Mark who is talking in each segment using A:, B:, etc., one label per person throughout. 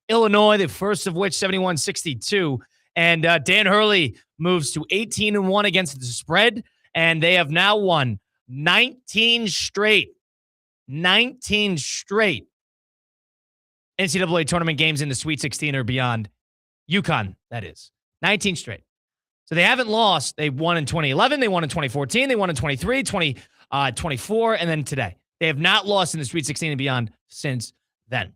A: Illinois, the first of which 71-62. And Dan Hurley moves to 18-1 against the spread, and they have now won 19 straight. 19 straight NCAA tournament games in the Sweet 16 or beyond. UConn, that is. 19 straight. So they haven't lost. They won in 2011. They won in 2014. They won in 23, 24, and then today. They have not lost in the Sweet 16 and beyond since then.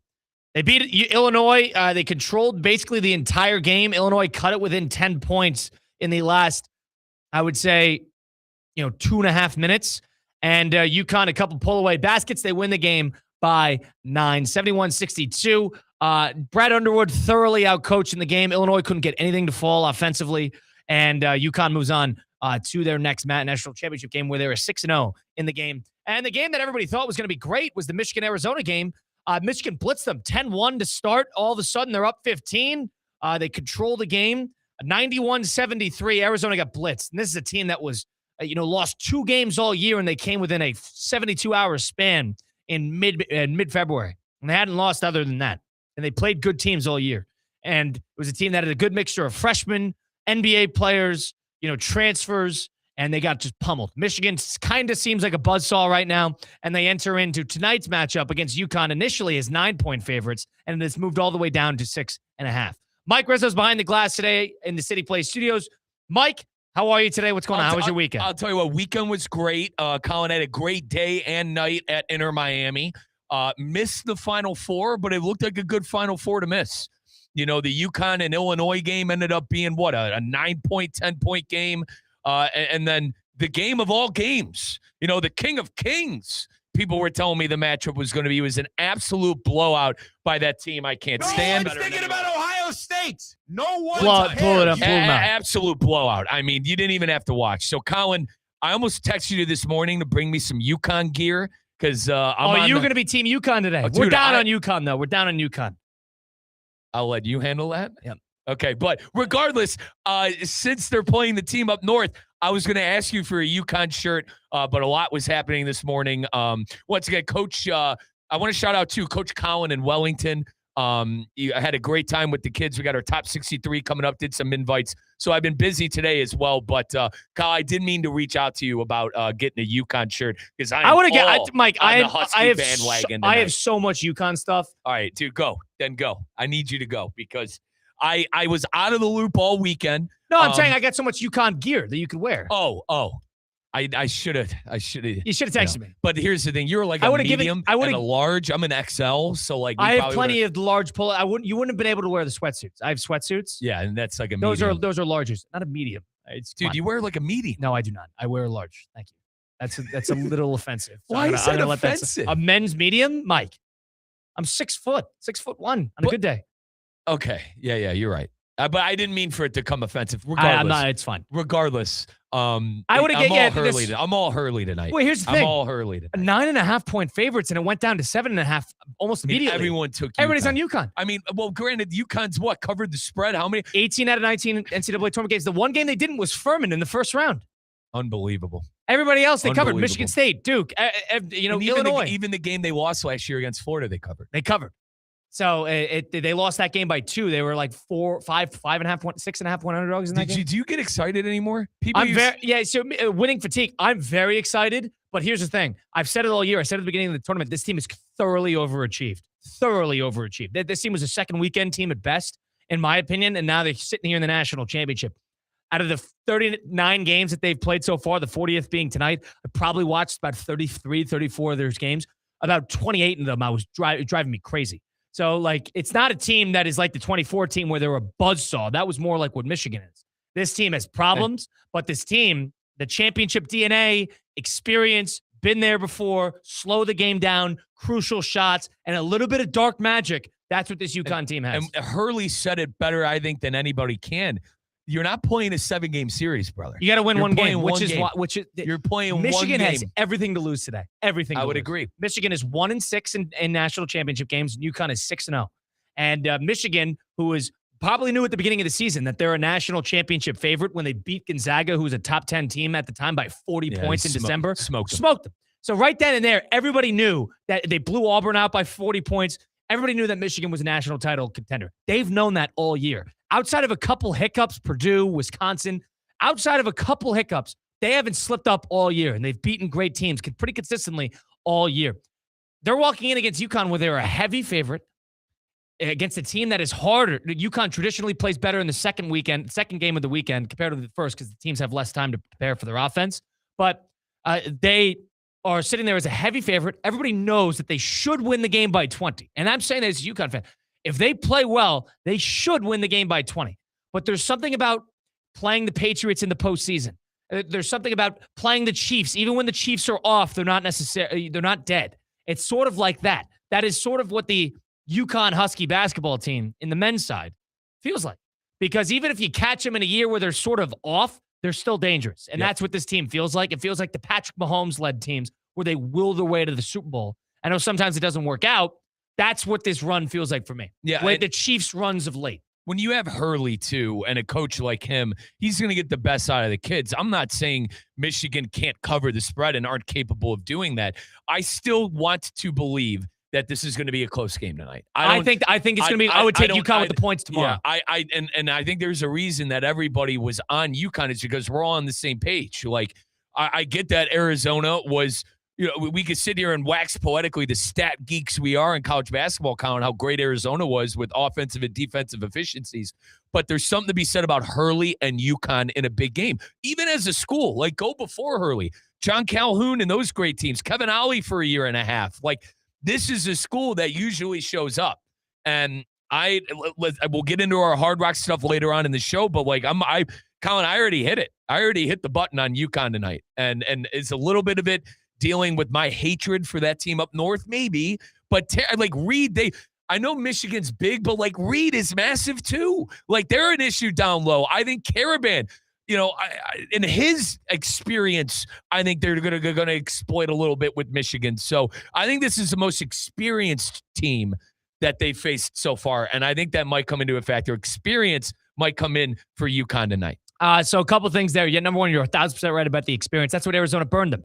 A: They beat Illinois. They controlled basically the entire game. Illinois cut it within 10 points in the last, I would say, 2.5 minutes. And UConn, a couple pull-away baskets. They win the game by 9, 71-62. Brad Underwood thoroughly outcoached in the game. Illinois couldn't get anything to fall offensively. And UConn moves on to their next national championship game where they were 6-0 in the game. And the game that everybody thought was going to be great was the Michigan-Arizona game. Michigan blitzed them 10-1 to start. All of a sudden, they're up 15. They control the game. 91-73, Arizona got blitzed. And this is a team that was, lost 2 games all year, and they came within a 72-hour span in mid-February. And they hadn't lost other than that. And they played good teams all year. And it was a team that had a good mixture of freshmen, NBA players, transfers, and they got just pummeled. Michigan kind of seems like a buzzsaw right now, and they enter into tonight's matchup against UConn initially as 9-point favorites, and it's moved all the way down to 6.5. Mike Rizzo's behind the glass today in the City Play Studios. Mike, how are you today? What's going on? How was your weekend?
B: I'll tell you what, weekend was great. Colin had a great day and night at Inter Miami. Missed the Final Four, but it looked like a good Final Four to miss. The UConn and Illinois game ended up being, a 9-point, 10-point game. And then the game of all games, the king of kings. People were telling me the matchup was going to be. It was an absolute blowout by that team. I can't stand.
C: No one's thinking about Ohio State. No one.
A: Blow it up.
B: Absolute blowout. I mean, you didn't even have to watch. So, Colin, I almost texted you this morning to bring me some UConn gear because you're
A: going to be Team UConn today. We're down on UConn, though. We're down on UConn.
B: I'll let you handle that.
A: Yep.
B: Okay, but regardless, since they're playing the team up north, I was going to ask you for a UConn shirt, but a lot was happening this morning. Once again, Coach, I want to shout out to Coach Colin in Wellington. I had a great time with the kids. We got our top 63 coming up, did some invites. So I've been busy today as well. But, Kyle, I did mean to reach out to you about getting a UConn shirt because I want to get
A: Mike. I have
B: bandwagon.
A: I have so much UConn stuff.
B: All right, dude, go. Then go. I need you to go because I was out of the loop all weekend.
A: No, I'm saying I got so much UConn gear that you could wear.
B: I should have.
A: You should have texted me.
B: But here's the thing: you're like a medium and a large. I'm an XL, so like
A: I have plenty of large pull. You wouldn't have been able to wear the sweatsuits. I have sweatsuits.
B: Yeah, and that's like a
A: medium.
B: Those
A: are larges, not a medium.
B: Dude, you wear like a medium.
A: No, I do not. I wear a large. Thank you. That's a little offensive. So
B: Why is that offensive?
A: A men's medium, Mike. I'm 6 foot, 6'1" on a good day.
B: Okay, yeah, you're right. But I didn't mean for it to come offensive. Regardless,
A: I'm not. It's fine.
B: Regardless,
A: I would have get.
B: I'm all Hurley tonight.
A: Wait, here's the thing.
B: I'm all Hurley tonight.
A: 9.5-point favorites, and it went down to 7.5 almost immediately. Everybody's on UConn.
B: I mean, well, granted, UConn's covered the spread. How many?
A: 18 out of 19 NCAA tournament games. The one game they didn't was Furman in the first round.
B: Unbelievable.
A: Everybody else they covered. Michigan State, Duke, Illinois.
B: Even the game they lost last year against Florida, they covered.
A: So they lost that game by 2. They were like 5.5 point, 6.5 point underdogs in that game.
B: Do you get excited anymore?
A: So winning fatigue. I'm very excited, but here's the thing. I've said it all year. I said at the beginning of the tournament, this team is thoroughly overachieved. This team was a second weekend team at best, in my opinion, and now they're sitting here in the national championship. Out of the 39 games that they've played so far, the 40th being tonight, I probably watched about 33, 34 of those games. About 28 of them, I was driving me crazy. So, it's not a team that is like the 24 team where they're a buzzsaw. That was more like what Michigan is. This team has problems, but this team, the championship DNA, experience, been there before, slow the game down, crucial shots, and a little bit of dark magic. That's what this UConn team has.
B: And Hurley said it better, I think, than anybody can. You're not playing a 7-game series, brother.
A: You got to win one game,
B: which
A: is
B: you're playing
A: Michigan
B: one game.
A: has everything to lose today. Everything.
B: I would agree.
A: Michigan is 1-6 in national championship games. And UConn is 6-0. And Michigan, who is probably knew at the beginning of the season that they're a national championship favorite when they beat Gonzaga, who was a top 10 team at the time, by 40 points in December.
B: Smoked them.
A: So right then and there, everybody knew that they blew Auburn out by 40 points. everybody knew that Michigan was a national title contender. They've known that all year. Outside of a couple hiccups, Purdue, Wisconsin, outside of a couple hiccups, they haven't slipped up all year, and they've beaten great teams pretty consistently all year. They're walking in against UConn where they're a heavy favorite against a team that is harder. UConn traditionally plays better in the second game of the weekend compared to the first because the teams have less time to prepare for their offense. But they are sitting there as a heavy favorite. Everybody knows that they should win the game by 20. And I'm saying that as a UConn fan. If they play well, they should win the game by 20. But there's something about playing the Patriots in the postseason. There's something about playing the Chiefs. Even when the Chiefs are off, they're not dead. It's sort of like that. That is sort of what the UConn Husky basketball team in the men's side feels like. Because even if you catch them in a year where they're sort of off, they're still dangerous. And that's what this team feels like. It feels like the Patrick Mahomes-led teams where they will their way to the Super Bowl. I know sometimes it doesn't work out. That's what this run feels like for me. Yeah, like the Chiefs' runs of late.
B: When you have HURLEY, too, and a coach like him, he's going to get the best out of the kids. I'm not saying Michigan can't cover the spread and aren't capable of doing that. I still want to believe that this is going to be a close game tonight. I think it's going to be. I would take UConn with the points tomorrow.
A: Yeah,
B: I think there's a reason that everybody was on UConn is because we're all on the same page. Like I get that Arizona was. We could sit here and wax poetically the stat geeks we are in college basketball, Colin, how great Arizona was with offensive and defensive efficiencies. But there's something to be said about HURLEY and UConn in a big game. Even as a school, like go before HURLEY. John Calhoun and those great teams. Kevin Ollie for a year and a half. Like this is a school that usually shows up. And we'll get into our Hard Rock stuff later on in the show, but like Colin, I already hit it. I already hit the button on UConn tonight. And it's a little bit of it dealing with my hatred for that team up north, maybe. But like Reed, I know Michigan's big, but like Reed is massive too. Like they're an issue down low. I think Caravan, in his experience, I think they're going to exploit a little bit with Michigan. So I think this is the most experienced team that they faced so far, and I think that might come into a factor. Experience might come in for UConn tonight.
A: So a couple things there. Yeah, number one, you're 1,000% right about the experience. That's what Arizona burned them.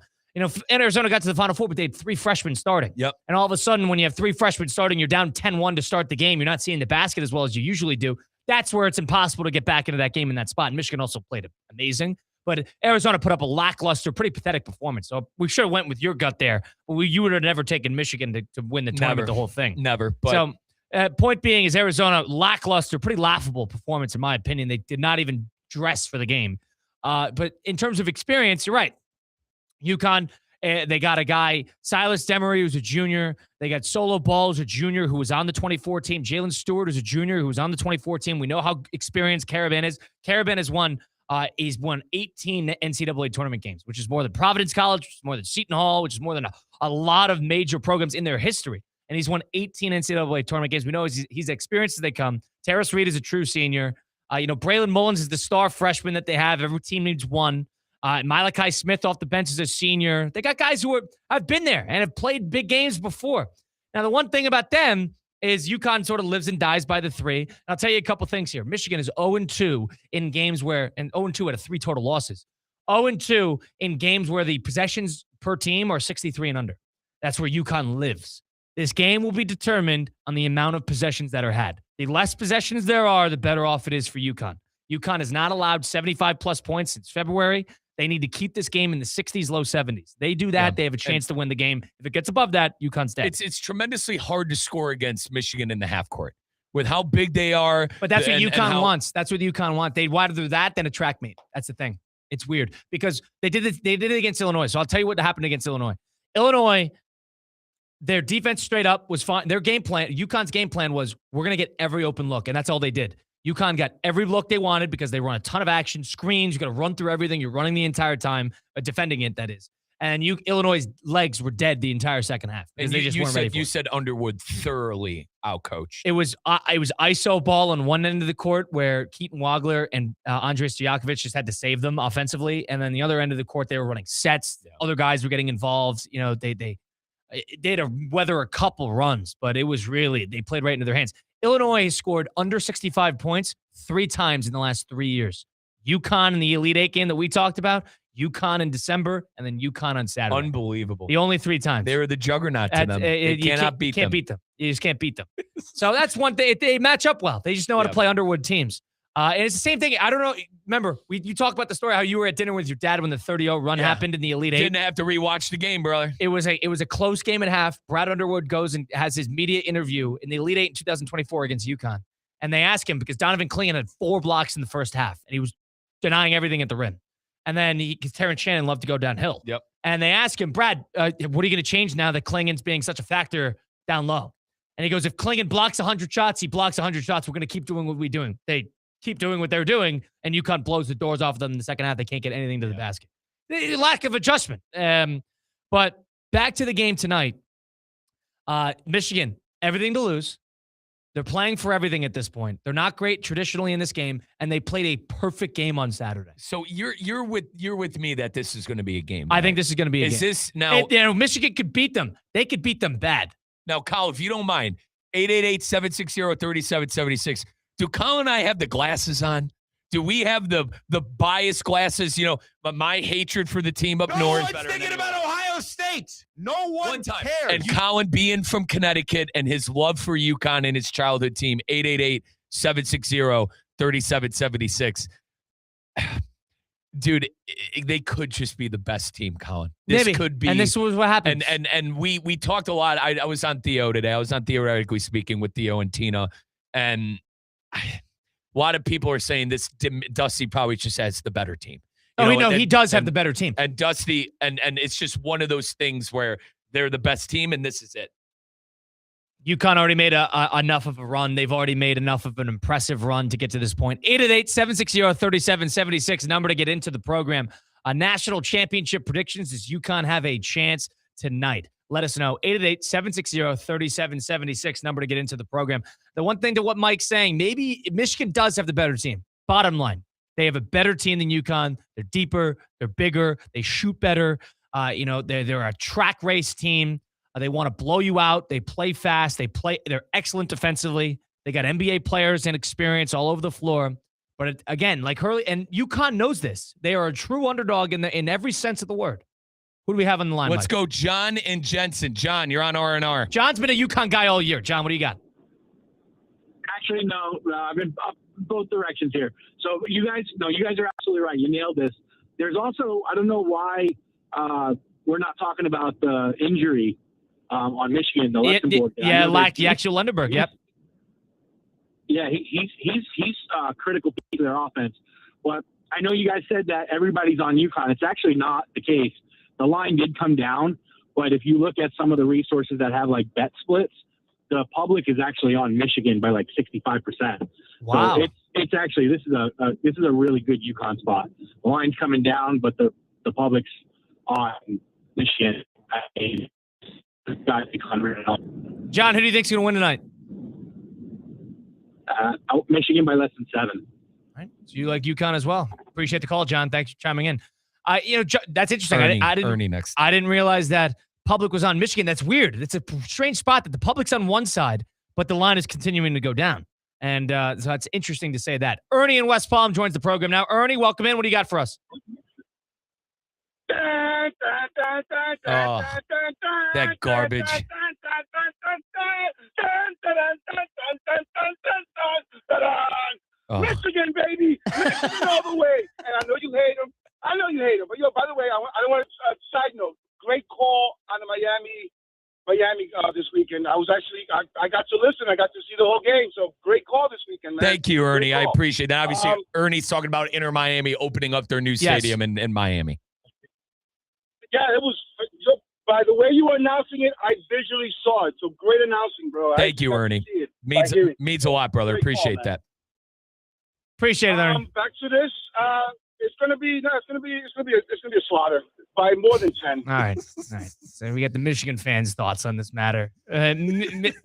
A: Arizona got to the Final Four, but they had 3 freshmen starting.
B: Yep.
A: And all of a sudden, when you have 3 freshmen starting, you're down 10-1 to start the game. You're not seeing the basket as well as you usually do. That's where it's impossible to get back into that game in that spot. And Michigan also played amazing. But Arizona put up a lackluster, pretty pathetic performance. So we should have went with your gut there. You would have never taken Michigan to win the tournament, the whole thing.
B: Never. But
A: so point being is Arizona, lackluster, pretty laughable performance, in my opinion. They did not even dress for the game. But in terms of experience, you're right. UConn, they got a guy, Silas Demery, who's a junior. They got Solo Ball, who's a junior, who was on the 24 team. Jalen Stewart, who's a junior, who was on the 24 team. We know how experienced Caravan is. Caravan has won 18 NCAA tournament games, which is more than Providence College, which is more than Seton Hall, which is more than a lot of major programs in their history. And he's won 18 NCAA tournament games. We know he's experienced as they come. Terrace Reed is a true senior. Braylon Mullins is the star freshman that they have. Every team needs one. Malachi Smith off the bench is a senior. They got guys who have been there and have played big games before. Now, the one thing about them is UConn sort of lives and dies by the 3. And I'll tell you a couple things here. Michigan is 0-2 in games and 0-2 out of 3 total losses. 0-2 in games where the possessions per team are 63 and under. That's where UConn lives. This game will be determined on the amount of possessions that are had. The less possessions there are, the better off it is for UConn. UConn has not allowed 75-plus points since February. They need to keep this game in the 60s, low 70s. They do that, they have a chance to win the game. If it gets above that, UConn's dead.
B: It's tremendously hard to score against Michigan in the half court with how big they are.
A: But that's what UConn wants. That's what UConn wants. They'd rather that than a track meet. That's the thing. It's weird because they did it against Illinois. So I'll tell you what happened against Illinois. Illinois, their defense straight up was fine. Their game plan, UConn's game plan was we're going to get every open look, and that's all they did. UConn got every look they wanted because they run a ton of action, screens. You got to run through everything. You're running the entire time, defending it, that is. And Illinois' legs were dead the entire second half because they just weren't ready for it.
B: You said Underwood thoroughly outcoached.
A: It was ISO ball on one end of the court where Keaton Wagler and Andres Stojakovic just had to save them offensively, and then the other end of the court they were running sets. Yeah. Other guys were getting involved. They had to weather a couple runs, but it was really they played right into their hands. Illinois has scored under 65 points 3 times in the last 3 years. UConn in the Elite Eight game that we talked about, UConn in December, and then UConn on Saturday.
B: Unbelievable.
A: The only 3 times.
B: They were the juggernaut to them. You cannot beat them.
A: You just can't beat them. So that's one thing. They match up well. They just know how to play Underwood teams. And it's the same thing. I don't know. Remember, you talked about the story how you were at dinner with your dad when the 30-0 run happened in the Elite Eight.
B: Didn't have to rewatch the game, brother.
A: It was a close game at half. Brad Underwood goes and has his media interview in the Elite Eight in 2024 against UConn. And they ask him because Donovan Clingan had 4 blocks in the first half, and he was denying everything at the rim. And then Terrence Shannon loved to go downhill.
B: Yep.
A: And they ask him, Brad, what are you going to change now that Klingan's being such a factor down low? And he goes, if Klingan blocks 100 shots, he blocks 100 shots. We're going to keep doing what we're doing. They keep doing what they're doing, and UConn blows the doors off of them in the second half. They can't get anything to the basket. Lack of adjustment. But back to the game tonight. Michigan, everything to lose. They're playing for everything at this point. They're not great traditionally in this game, and they played a perfect game on Saturday.
B: So you're with me that this is going to be a game.
A: I think this is going to be a game.
B: Is this now?
A: Michigan could beat them. They could beat them bad.
B: Now, Colin, if you don't mind, 888-760-3776. Do Colin and I have the glasses on? Do we have the biased glasses? You know, but my hatred for the team up north.
C: No one's thinking about Ohio State. No one cares.
B: And Colin being from Connecticut and his love for UConn and his childhood team, 888-760-3776. Dude, they could just be the best team, Colin. This could be.
A: And this was what happened.
B: And we talked a lot. I was on Theo today. I was on Theoretically Speaking with Theo and Tina. And a lot of people are saying this Dusty probably just has the better team.
A: He does have the better team.
B: And Dusty, and it's just one of those things where they're the best team, and this is it.
A: UConn already made enough of a run. They've already made enough of an impressive run to get to this point. 888-760-3776, number to get into the program. National championship predictions. Does UConn have a chance tonight? Let us know. 888-760-3776, number to get into the program. The one thing to what Mike's saying, maybe Michigan does have the better team. Bottom line, they have a better team than UConn. They're deeper. They're bigger. They shoot better. They're a track race team. They want to blow you out. They play fast. They're excellent defensively. They got NBA players and experience all over the floor. But again, like HURLEY, and UConn knows this. They are a true underdog in every sense of the word. Who do we have on the line,
B: Let's
A: Mike?
B: go, John and Jensen. John, you're on R&R.
A: John's been a UConn guy all year. John, what do you got?
D: Actually, no. I've been up both directions here. So you guys are absolutely right. You nailed this. There's also, I don't know why we're not talking about the injury on Michigan, the Luxembourg.
A: The actual Lundenberg. Yep.
D: Yeah, he's a critical piece of their offense. But I know you guys said that everybody's on UConn. It's actually not the case. The line did come down, but if you look at some of the resources that have like bet splits, the public is actually on Michigan by like 65%.
A: Wow.
D: So it's actually this is a really good UConn spot. The line's coming down, but the public's on Michigan at 600.
A: John, who do you think's going to win tonight?
D: Michigan by less than 7.
A: All right. So you like UConn as well. Appreciate the call, John. Thanks for chiming in. That's interesting.
B: Ernie next.
A: I didn't realize that public was on Michigan. That's weird. It's a strange spot that the public's on one side, but the line is continuing to go down. And so it's interesting to say that. Ernie in West Palm joins the program now. Ernie, welcome in. What do you got for us?
B: Oh, that garbage.
E: Oh. Michigan, baby. Michigan all the way. And I know you hate him. But, by the way, I want a side note. Great call on the Miami this weekend. I got to listen. I got to see the whole game. So great call this weekend, man.
B: Thank you, Ernie. I appreciate that. Obviously, Ernie's talking about Inter Miami opening up their new stadium in Miami.
E: Yeah, it was. By the way you were announcing it, I visually saw it. So great announcing, bro.
B: Thank you, Ernie. Means a lot, brother. Appreciate that.
A: Appreciate it, Ernie.
E: Back to this. It's gonna be a slaughter by more than 10.
A: All right. So we got the Michigan fans' thoughts on this matter.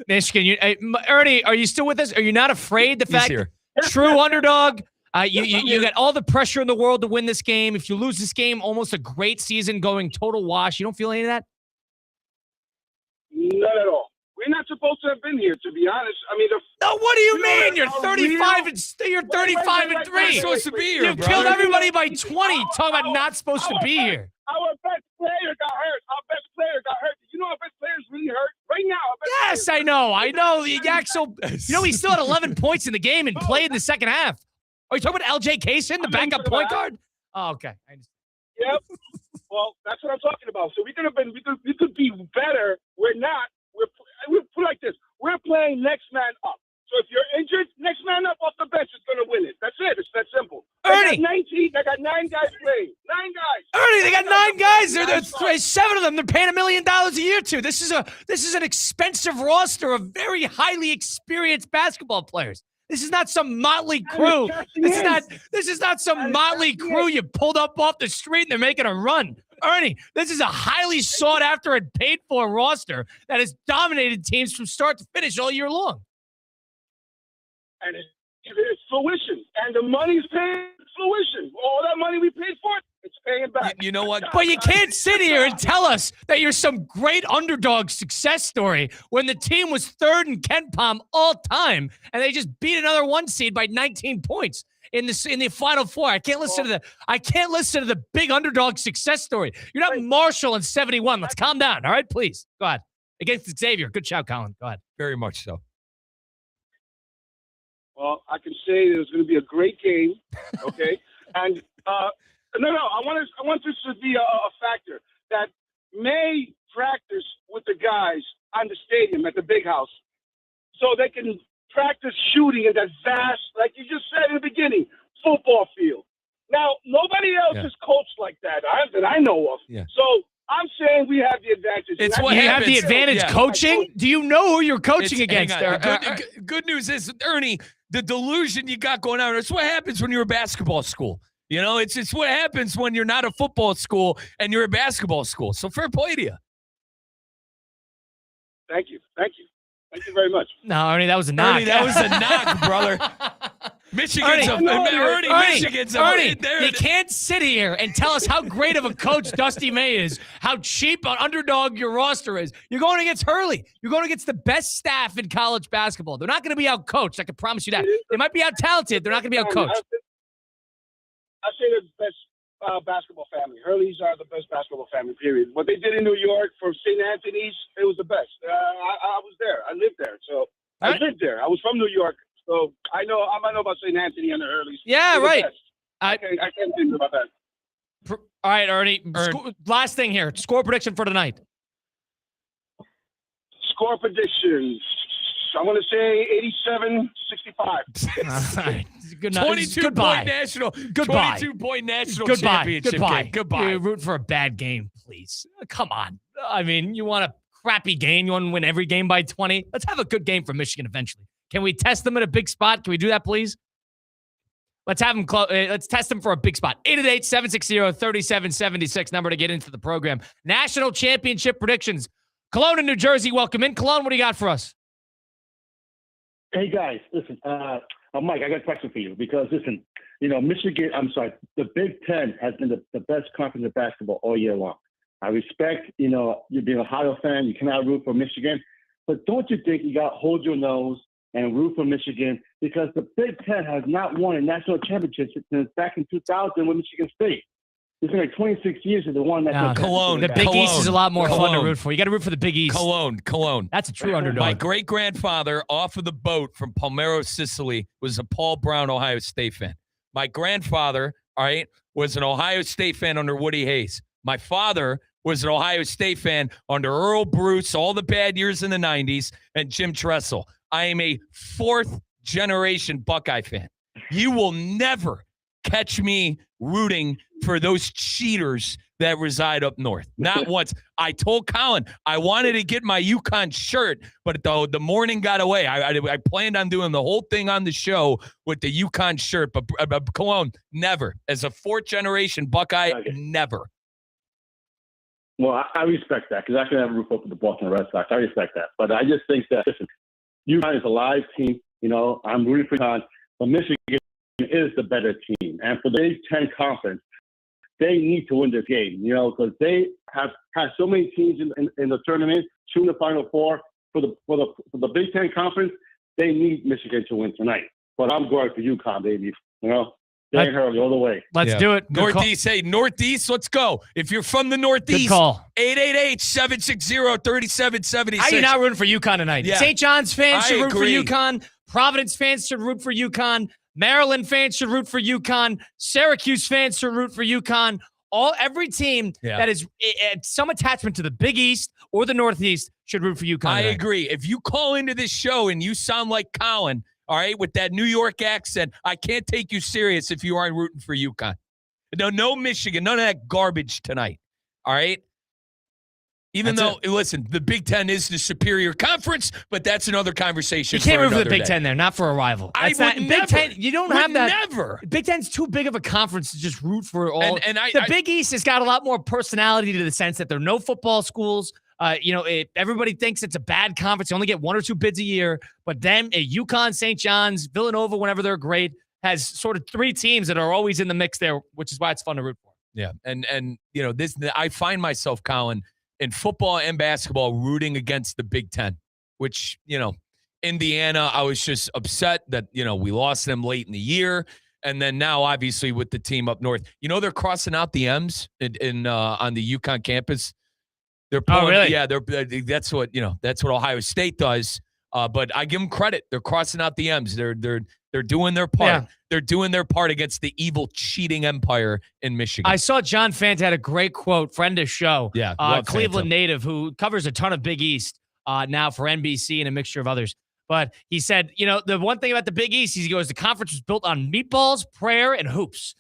A: Michigan, Ernie, are you still with us? Are you not afraid? The fact true underdog. You got all the pressure in the world to win this game. If you lose this game, almost a great season going total wash. You don't feel any of that?
E: Not at all. We're not supposed to have been here, to be honest. I mean,
A: No, what do you mean? You're
E: a
A: 35
E: real-
A: and you're 35 and
B: You're
A: 3.
B: supposed to be here,
A: You
B: brother.
A: killed everybody by 20. Talking about not supposed to be here.
E: Our best player got hurt. Our best player got hurt. You know our best player's really hurt right now. Our best
A: Yes,
E: player-
A: I know. The Axel, he still had 11 points in the game and played in the second half. Are you talking about LJ Kaysen, the backup point guard? Oh, okay. I understand.
E: Yep. Well, that's what I'm talking about. So we could be better. We're not. We're put like this. We're playing next man up. So if you're injured, next man up off the bench is going to win it. That's it. It's that simple.
A: Ernie.
E: They got 9 guys playing. 9 guys.
A: Ernie, they got 9 guys. There's 7 of them. They're paying $1 million a year to. This is an expensive roster of very highly experienced basketball players. This is not some motley crew. This is not some motley crew you pulled up off the street and they're making a run. Ernie, this is a highly sought after and paid for roster that has dominated teams from start to finish all year long.
E: And it's fruition. And the money's paying fruition. All that money we paid for it, it's paying back.
B: You know what?
A: But you can't sit here and tell us that you're some great underdog success story when the team was 3rd in Ken Palm all time and they just beat another 1 seed by 19 points in the Final Four. I can't listen to the big underdog success story. You're not Marshall in 71. Let's calm down. All right, please. Go ahead. Against Xavier. Good shout, Colin. Go ahead.
B: Very much so.
E: Well, I can say it was going to be a great game, okay? And I want this to be a factor that may practice with the guys on the stadium at the big house, so they can practice shooting in that vast, like you just said in the beginning, football field. Now, nobody else is coached like that I know of.
B: Yeah.
E: So I'm saying we have the advantage.
B: It's
E: And
B: what
A: You
B: happens.
A: have the advantage coaching? Do you know who you're coaching
B: Hang
A: against?
B: on. Good news is, Ernie, the delusion you got going on, it's what happens when you're a basketball school. You know, it's what happens when you're not a football school and you're a basketball school. So fair play to you.
E: Thank you. Thank you very much.
A: No, Ernie, that was a knock.
B: Ernie, that was a knock, brother. Michigan's
A: Ernie, you can't sit here and tell us how great of a coach Dusty May is, how cheap an underdog your roster is. You're going against HURLEY. You're going against the best staff in college basketball. They're not going to be out-coached. I can promise you that. They might be out-talented. They're not going to be out-coached.
E: I say they're the best basketball family. HURLEY's are the best basketball family, period. What they did in New York for St. Anthony's, it was the best. I was there. I lived there. So I lived there. I was from New York. So I know about St. Anthony and the Hurleys.
A: Yeah, right.
E: I can't think about that.
A: All right, Ernie. Last thing here. Score prediction for tonight.
E: Score predictions. I'm going to say 87-65.
A: All right. Good
B: 22-point national.
A: Goodbye.
B: 22-point national
A: Goodbye.
B: championship game. Goodbye.
A: You're rooting for a bad game, please. Come on. I mean, you want a crappy game? You want to win every game by 20? Let's have a good game for Michigan eventually. Can we test them at a big spot? Can we do that, please? Let's have them. Let's test them for a big spot. 888-760-3776 number to get into the program. National championship predictions. Colin in New Jersey, welcome in. Colin, what do you got for us?
F: Hey guys, listen. Mike, I got a question for you because listen, Michigan. I'm sorry, the Big Ten has been the best conference of basketball all year long. I respect, you being a Ohio fan, you cannot root for Michigan, but don't you think you got to hold your nose and root for Michigan because the Big Ten has not won a national championship since back in 2000 with Michigan State. It's been like 26 years of the one that
B: Cologne.
A: The Big East is a lot more fun to root for. You got to root for the Big East.
B: Cologne.
A: That's a true underdog.
B: My great-grandfather off of the boat from Palmero, Sicily, was a Paul Brown Ohio State fan. My grandfather, all right, was an Ohio State fan under Woody Hayes. My father was an Ohio State fan under Earl Bruce, all the bad years in the 90s, and Jim Tressel. I am a 4th-generation Buckeye fan. You will never catch me rooting for those cheaters that reside up north. Not once. I told Colin I wanted to get my UConn shirt, but the morning got away. I planned on doing the whole thing on the show with the UConn shirt, but Cologne, never. As a 4th-generation Buckeye, never.
F: Well, I respect that because I can never root for the Boston Red Sox. I respect that. But I just think that, listen, UConn is a live team. I'm rooting for UConn, but Michigan is the better team. And for the Big Ten Conference, they need to win this game, because they have had so many teams in the tournament, shooting the Final Four. for the Big Ten Conference, they need Michigan to win tonight. But I'm going for UConn, baby. You know, Dan Hurley all the way.
A: Let's do it. Good
B: Northeast, hey, Northeast, let's go. If you're from the Northeast,
A: good call.
B: 888-760-3776.
A: How are you not rooting for UConn tonight?
B: Yeah.
A: St. John's fans should root
B: agree.
A: for UConn. Providence fans should root for UConn. Maryland fans should root for UConn. Syracuse fans should root for UConn. Every team that is some attachment to the Big East or the Northeast should root for UConn.
B: I agree. If you call into this show and you sound like Colin, all right, with that New York accent, I can't take you serious if you aren't rooting for UConn. No Michigan, none of that garbage tonight, all right? Even though, listen, the Big Ten is the superior conference, but that's another conversation.
A: You can't root for the Big
B: day.
A: Ten there, not for a rival.
B: I would
A: Big
B: never.
A: Ten, you don't have that.
B: Never.
A: Big Ten's too big of a conference to just root for all.
B: The
A: Big East has got a lot more personality to the sense that there are no football schools. Everybody thinks it's a bad conference. You only get 1 or 2 bids a year. But then UConn, St. John's, Villanova, whenever they're great, has sort of 3 teams that are always in the mix there, which is why it's fun to root for.
B: Yeah, and this I find myself, Colin, in football and basketball rooting against the Big Ten, which, Indiana, I was just upset that, we lost them late in the year. And then now, obviously, with the team up north, they're crossing out the M's on the UConn campus. They're pulling,
A: really?
B: Yeah, that's what Ohio State does. But I give them credit. They're crossing out the M's. They're doing their part.
A: Yeah.
B: They're doing their part against the evil, cheating empire in Michigan.
A: I saw John Fant had a great quote, friend of show.
B: Yeah,
A: Cleveland
B: Fanta.
A: native who covers a ton of Big East now for NBC and a mixture of others. But he said, the one thing about the Big East, he goes, the conference was built on meatballs, prayer, and hoops.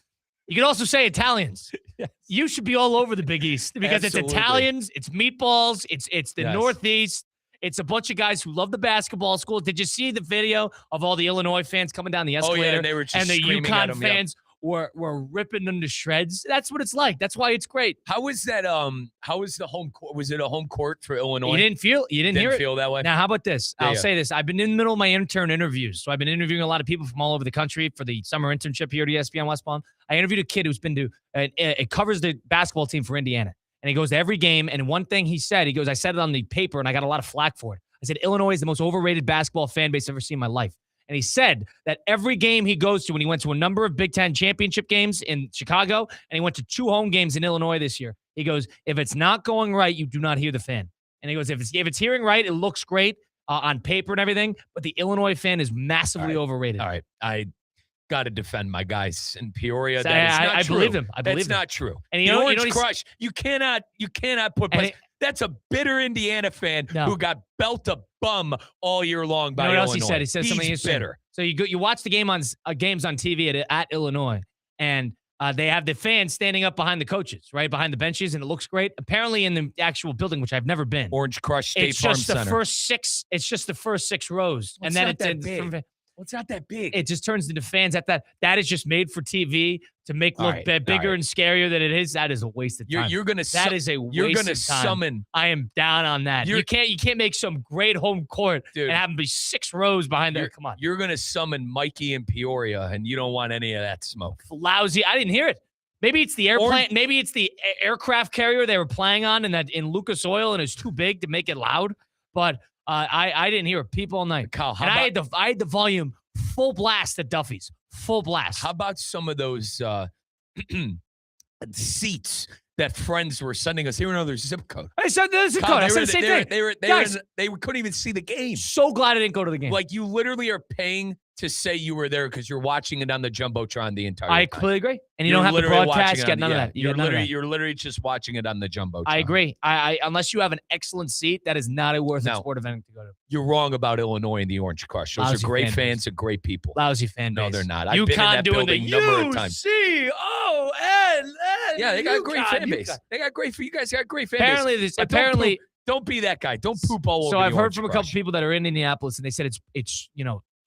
A: You could also say Italians.
B: Yes.
A: You should be all over the Big East because
B: Absolutely.
A: It's Italians, it's meatballs, it's the
B: Yes.
A: Northeast. It's a bunch of guys who love the basketball school. Did you see the video of all the Illinois fans coming down the escalator?
B: Oh, yeah, and they were just
A: the
B: screaming at
A: UConn
B: them,
A: fans were ripping them to shreds. That's what it's like. That's why it's great.
B: How was that? How was the home court? Was it a home court for Illinois?
A: You didn't hear it.
B: Feel that way?
A: Now, how about this? I'll
B: Yeah.
A: say this. I've been in the middle of my intern interviews. So I've been interviewing a lot of people from all over the country for the summer internship here at ESPN West Palm. I interviewed a kid who's been to, it covers the basketball team for Indiana. And he goes to every game. And one thing he said, I said it on the paper and I got a lot of flack for it. I said, Illinois is the most overrated basketball fan base I've ever seen in my life. And he said that every game he goes to, when he went to a number of Big Ten championship games in Chicago, and he went to 2 home games in Illinois this year, he goes, if it's not going right, you do not hear the fan. And he goes, if it's hearing right, it looks great on paper and everything, but the Illinois fan is massively overrated.
B: All right. I got to defend my guys in Peoria.
A: So
B: That is not
A: I
B: true.
A: believe him.
B: That's not true.
A: And
B: the Orange Crush, you cannot put that's a bitter Indiana fan who got belt a bum all year long by
A: what
B: Illinois.
A: else he said? He said something
B: He's bitter.
A: So you watch the game on games on TV at Illinois, and they have the fans standing up behind the coaches, right behind the benches, and it looks great. Apparently, in the actual building, which I've never been,
B: Orange Crush State Farm Center.
A: It's just the first 6 rows, and then it's
B: big. It's not that big.
A: It just turns into fans at that. That is just made for TV to make look bigger and scarier than it is. That is a waste of time.
B: You're gonna
A: summon. I am down on that. You can't make some great home court and have them be 6 rows behind there. Come on.
B: You're gonna summon Mikey in Peoria, and you don't want any of that smoke.
A: Lousy. I didn't hear it. Maybe it's the airplane. Maybe it's the aircraft carrier they were playing on in Lucas Oil, and it's too big to make it loud. But I didn't hear it. People all night.
B: Kyle,
A: I had the volume full blast at Duffy's. Full blast.
B: How about some of those seats that friends were sending us? Here another zip code.
A: I said the zip code. I said the same thing.
B: They couldn't even see the game.
A: So glad I didn't go to the game.
B: Like, you literally are paying to say you were there because you're watching it on the Jumbotron the entire time.
A: I completely agree. And you don't have to broadcast. You got none of that.
B: You're literally just watching it on the Jumbotron.
A: I agree. I unless you have an excellent seat, that is not a worth it sport event to go to.
B: You're wrong about Illinois and the Orange Crush. Those are great fans and great people.
A: Lousy fan base.
B: No, they're not. I've been in that building a number of times.
A: UCON.
B: Yeah, they got a great fan base. They got great for you guys. Got a great fan base.
A: Apparently,
B: don't be that guy. Don't poop all over.
A: So I've heard from a couple people that are in Indianapolis, and they said it's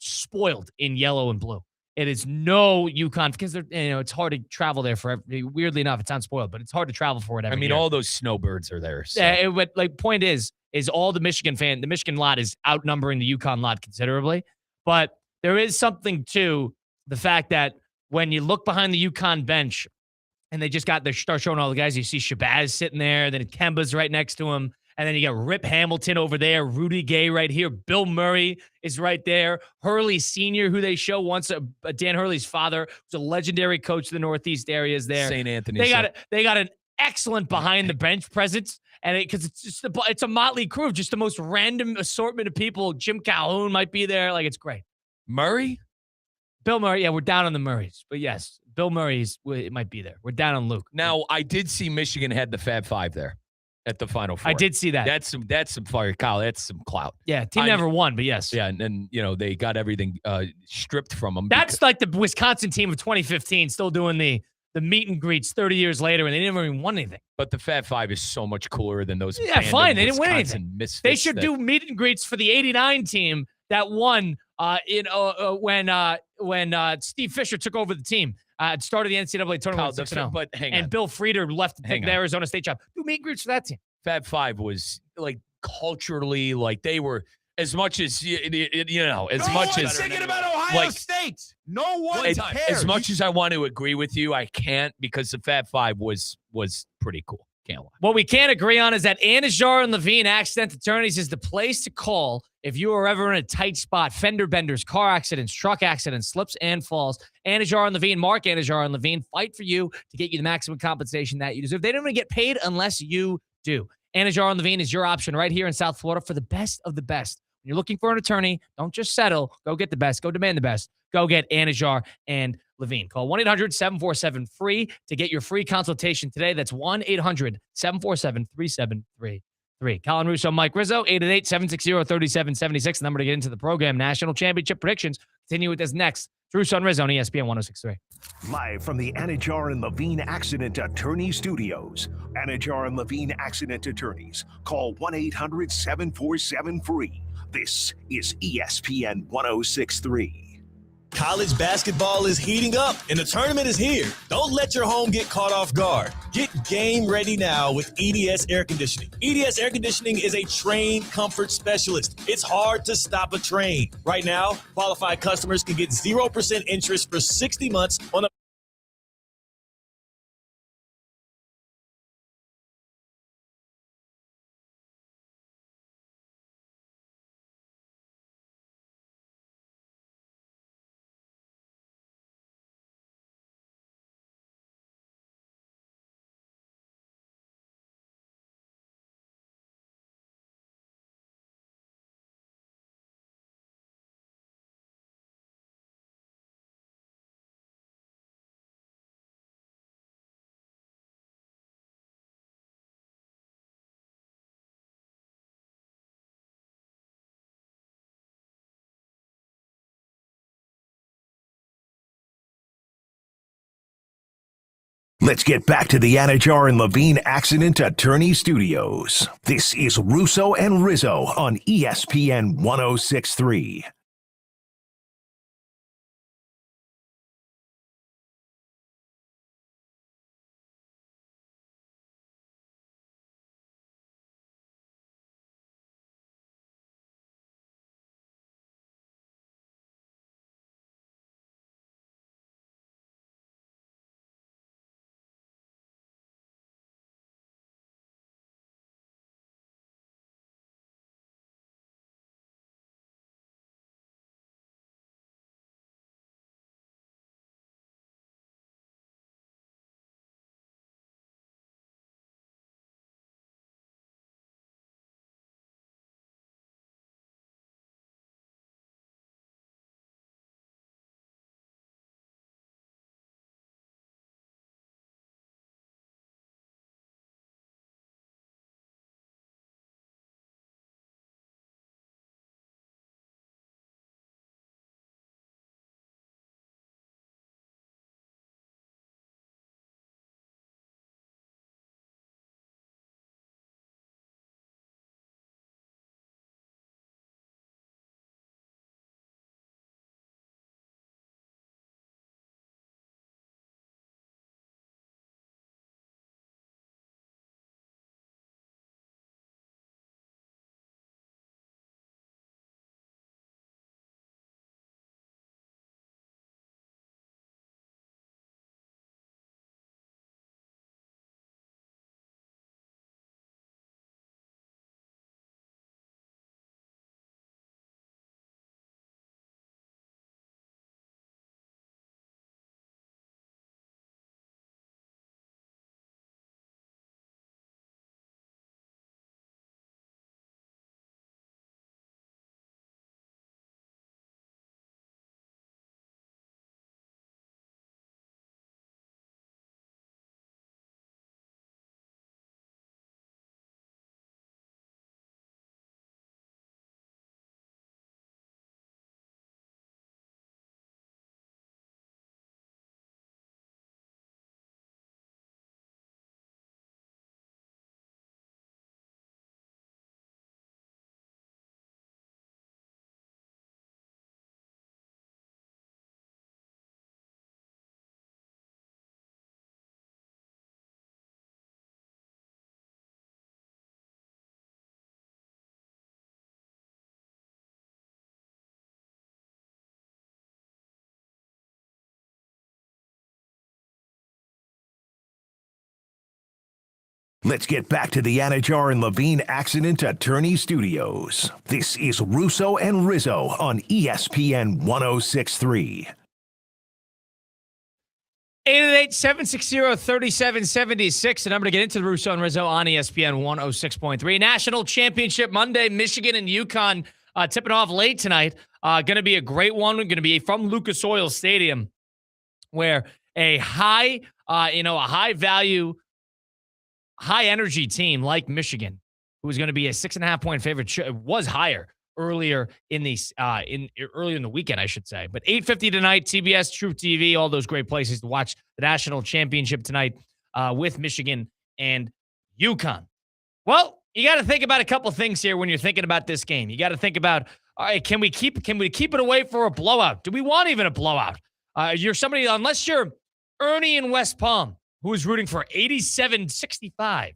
A: spoiled in yellow and blue. It is no UConn because they're it's hard to travel there for. Weirdly enough, it sounds spoiled, but it's hard to travel for it.
B: All those snowbirds are there. So.
A: Yeah, but point is all the Michigan lot is outnumbering the UConn lot considerably. But there is something to the fact that when you look behind the UConn bench, and they start showing all the guys, you see Shabazz sitting there, then Kemba's right next to him, And then you got Rip Hamilton over there, Rudy Gay right here. Bill Murray is right there. Hurley Sr., who they show once, Dan Hurley's father, was a legendary coach of the Northeast areas there.
B: St. Anthony.
A: They got an excellent behind the bench presence. And because it's a motley crew of just the most random assortment of people. Jim Calhoun might be there. Like, it's great.
B: Murray?
A: Bill Murray. Yeah, we're down on the Murrays. But yes, Bill Murray's, it might be there. We're down on Luke.
B: Now, I did see Michigan had the Fab Five there at the Final Four.
A: I did see that.
B: That's some fire, Kyle. That's some clout.
A: Yeah, team never won, but yes.
B: Yeah, and they got everything stripped from them.
A: That's like the Wisconsin team of 2015 still doing the meet and greets 30 years later, and they never even won anything.
B: But the Fab Five is so much cooler than those.
A: Yeah, fine. They didn't win anything.
B: Misfits
A: they should do meet and greets for the 89 team that won when Steve Fisher took over the team. Started the NCAA tournament with 6-0.
B: But hang on.
A: And Bill Frieder left to take the Arizona State job. Do meet and greets for that team.
B: Fab Five was like culturally, like they were as much as
C: thinking about Ohio State. No one cares.
B: As much as I want to agree with you, I can't, because the Fab Five was pretty cool. Can't lie.
A: What we can't agree on is that Anajar and Levine Accident Attorneys is the place to call if you are ever in a tight spot. Fender benders, car accidents, truck accidents, slips and falls. Anajar and Levine, Mark Anajar and Levine, fight for you to get you the maximum compensation that you deserve. They don't even get paid unless you do. Anajar and Levine is your option right here in South Florida for the best of the best. When you're looking for an attorney, don't just settle. Go get the best. Go demand the best. Go get Anajar and Levine. Call 1-800-747-FREE to get your free consultation today. That's 1-800-747-3733. Colin Russo, Mike Rizzo, 888-760-3776. The number to get into the program. National Championship predictions. Continue with this next. Russo and Rizzo on ESPN 106.3.
G: Live from the Anajar and Levine Accident Attorney Studios. Anajar and Levine Accident Attorneys. Call 1-800-747-FREE. This is ESPN 106.3.
H: College basketball is heating up and the tournament is here. Don't let your home get caught off guard. Get game ready now with EDS Air Conditioning. EDS Air Conditioning is a trained comfort specialist. It's hard to stop a train. Right now, qualified customers can get 0% interest for 60 months on a
G: Let's get back to the Anajar and Levine Accident Attorney Studios. This is Russo and Rizzo on ESPN 106.3. Let's get back to the Anajar and Levine Accident Attorney Studios. This is Russo and Rizzo on ESPN 106.3.
A: 888-760-3776. The number to get into the Russo and Rizzo on ESPN 106.3. National Championship Monday, Michigan and UConn tipping off late tonight. Going to be a great one. Going to be from Lucas Oil Stadium, where a high value, high energy team like Michigan, who is going to be a 6.5-point favorite, was higher earlier in the weekend, I should say. But 8:50 tonight, TBS, Truth TV, all those great places to watch the national championship tonight with Michigan and UConn. Well, you got to think about a couple things here when you're thinking about this game. You got to think about, all right, can we keep it away for a blowout? Do we want even a blowout? You're somebody, unless you're Ernie in West Palm, who is rooting for 87-65. I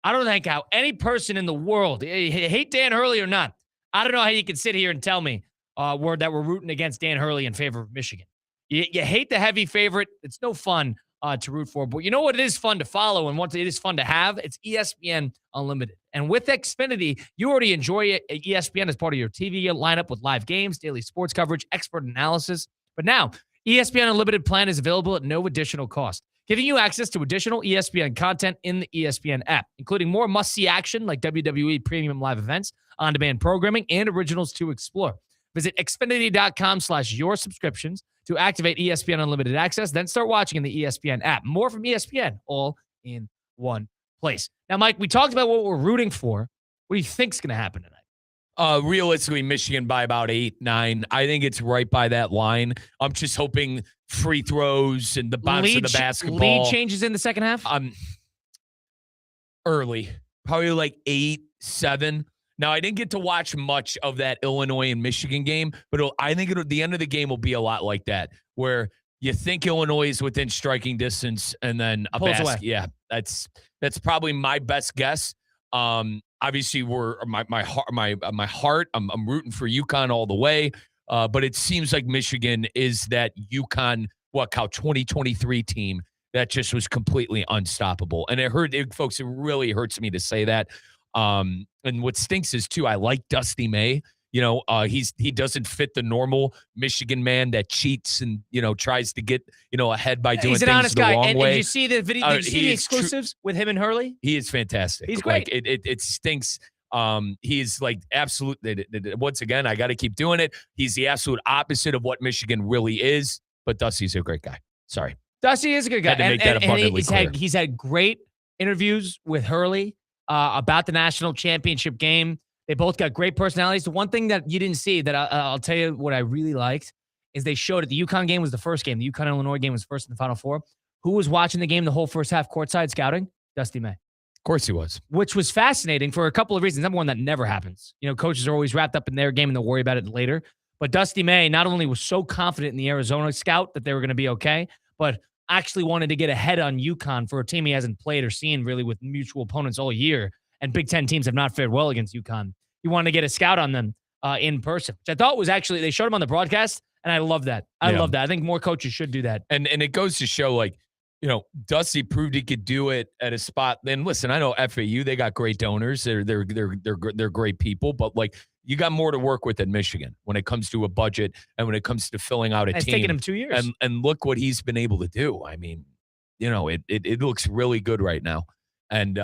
A: don't think how any person in the world, hate Dan Hurley or not, I don't know how you can sit here and tell me that we're rooting against Dan Hurley in favor of Michigan. You hate the heavy favorite. It's no fun to root for. But you know what it is fun to follow and what it is fun to have? It's ESPN Unlimited. And with Xfinity, you already enjoy ESPN as part of your TV lineup with live games, daily sports coverage, expert analysis. But now, ESPN Unlimited plan is available at no additional cost, giving you access to additional ESPN content in the ESPN app, including more must-see action like WWE Premium Live events, on-demand programming, and originals to explore. Visit Xfinity.com/your subscriptions to activate ESPN Unlimited access, then start watching in the ESPN app. More from ESPN, all in one place. Now, Mike, we talked about what we're rooting for. What do you think's going to happen tonight?
B: Realistically, Michigan by about 8, 9. I think it's right by that line. I'm just hoping free throws and the bounce of the basketball.
A: Lead changes in the second half?
B: Early. Probably like 8, 7. Now, I didn't get to watch much of that Illinois and Michigan game, but I think the end of the game will be a lot like that, where you think Illinois is within striking distance and then a basket. Yeah, that's probably my best guess. Obviously, my heart. I'm rooting for UConn all the way, but it seems like Michigan is that UConn 2023 team that just was completely unstoppable. And it really hurts me to say that. And what stinks is too, I like Dusty May. He doesn't fit the normal Michigan man that cheats and, tries to get, ahead by doing things the wrong way.
A: And did you see the video? Did you see the exclusives with him and Hurley?
B: He is fantastic.
A: He's great.
B: Like, it stinks. He's like absolute. Once again, I got to keep doing it. He's the absolute opposite of what Michigan really is. But Dusty's a great guy. Sorry.
A: Dusty is a good guy.
B: Had to make that abundantly clear.
A: He's had great interviews with Hurley about the national championship game. They both got great personalities. The one thing that you didn't see that I'll tell you what I really liked is they showed it. The UConn game was the first game. The UConn-Illinois game was first in the Final Four. Who was watching the game the whole first half courtside scouting? Dusty May.
B: Of course he was.
A: Which was fascinating for a couple of reasons. Number one, that never happens. Coaches are always wrapped up in their game and they'll worry about it later. But Dusty May not only was so confident in the Arizona scout that they were going to be okay, but actually wanted to get ahead on UConn for a team he hasn't played or seen really with mutual opponents all year. And Big Ten teams have not fared well against UConn. He wanted to get a scout on them in person, which I thought was actually, they showed him on the broadcast, and I love that. I love that. I think more coaches should do that.
B: And it goes to show, Dusty proved he could do it at a spot. And listen, I know FAU, they got great donors. They're great people, but you got more to work with than Michigan when it comes to a budget and when it comes to filling out a team.
A: It's taken him 2 years.
B: And look what he's been able to do. I mean, it looks really good right now. And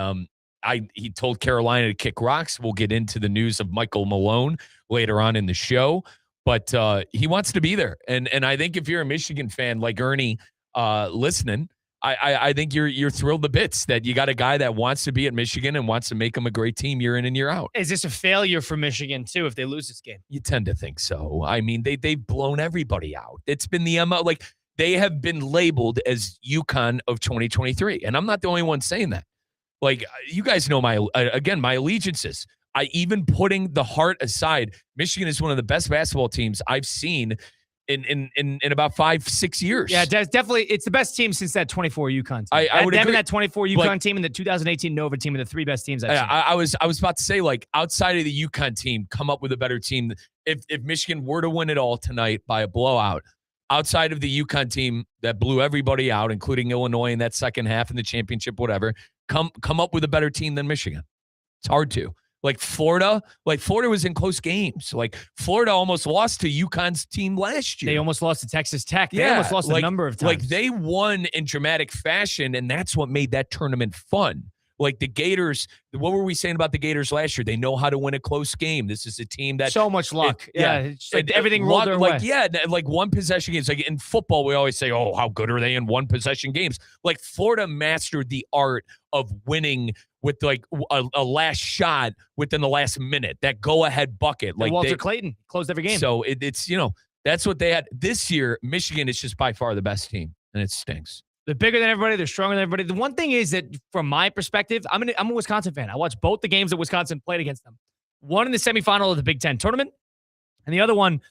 B: he told Carolina to kick rocks. We'll get into the news of Michael Malone later on in the show, but he wants to be there. And I think if you're a Michigan fan like Ernie listening, I think you're thrilled to bits that you got a guy that wants to be at Michigan and wants to make them a great team year in and year out.
A: Is this a failure for Michigan too if they lose this game?
B: You tend to think so. I mean, they've blown everybody out. It's been the MO. They have been labeled as UConn of 2023, and I'm not the only one saying that. You guys know my allegiances. I even putting the heart aside, Michigan is one of the best basketball teams I've seen in about 5-6 years.
A: Yeah, definitely. It's the best team since that 24 UConn team.
B: I would agree.
A: That 24 UConn team and the 2018 Nova team are the three best teams I've seen.
B: I was about to say, outside of the UConn team, come up with a better team. If Michigan were to win it all tonight by a blowout, outside of the UConn team that blew everybody out, including Illinois in that second half in the championship, whatever, come up with a better team than Michigan. It's hard to. Like Florida was in close games. Like Florida almost lost to UConn's team last year.
A: They almost lost to Texas Tech. They almost lost a number of times.
B: Like they won in dramatic fashion, and that's what made that tournament fun. Like the Gators, what were we saying about the Gators last year? They know how to win a close game. This is a team that
A: so much luck. It's like everything rolled their way.
B: Like one possession games. Like in football, we always say, "Oh, how good are they in one possession games?" Like Florida mastered the art of winning with like a last shot within the last minute. That go ahead bucket. Like
A: Walter Clayton closed every game.
B: So it's that's what they had this year. Michigan is just by far the best team, and it stinks.
A: They're bigger than everybody. They're stronger than everybody. The one thing is that, from my perspective, I'm a Wisconsin fan. I watched both the games that Wisconsin played against them. One in the semifinal of the Big Ten tournament, and the other one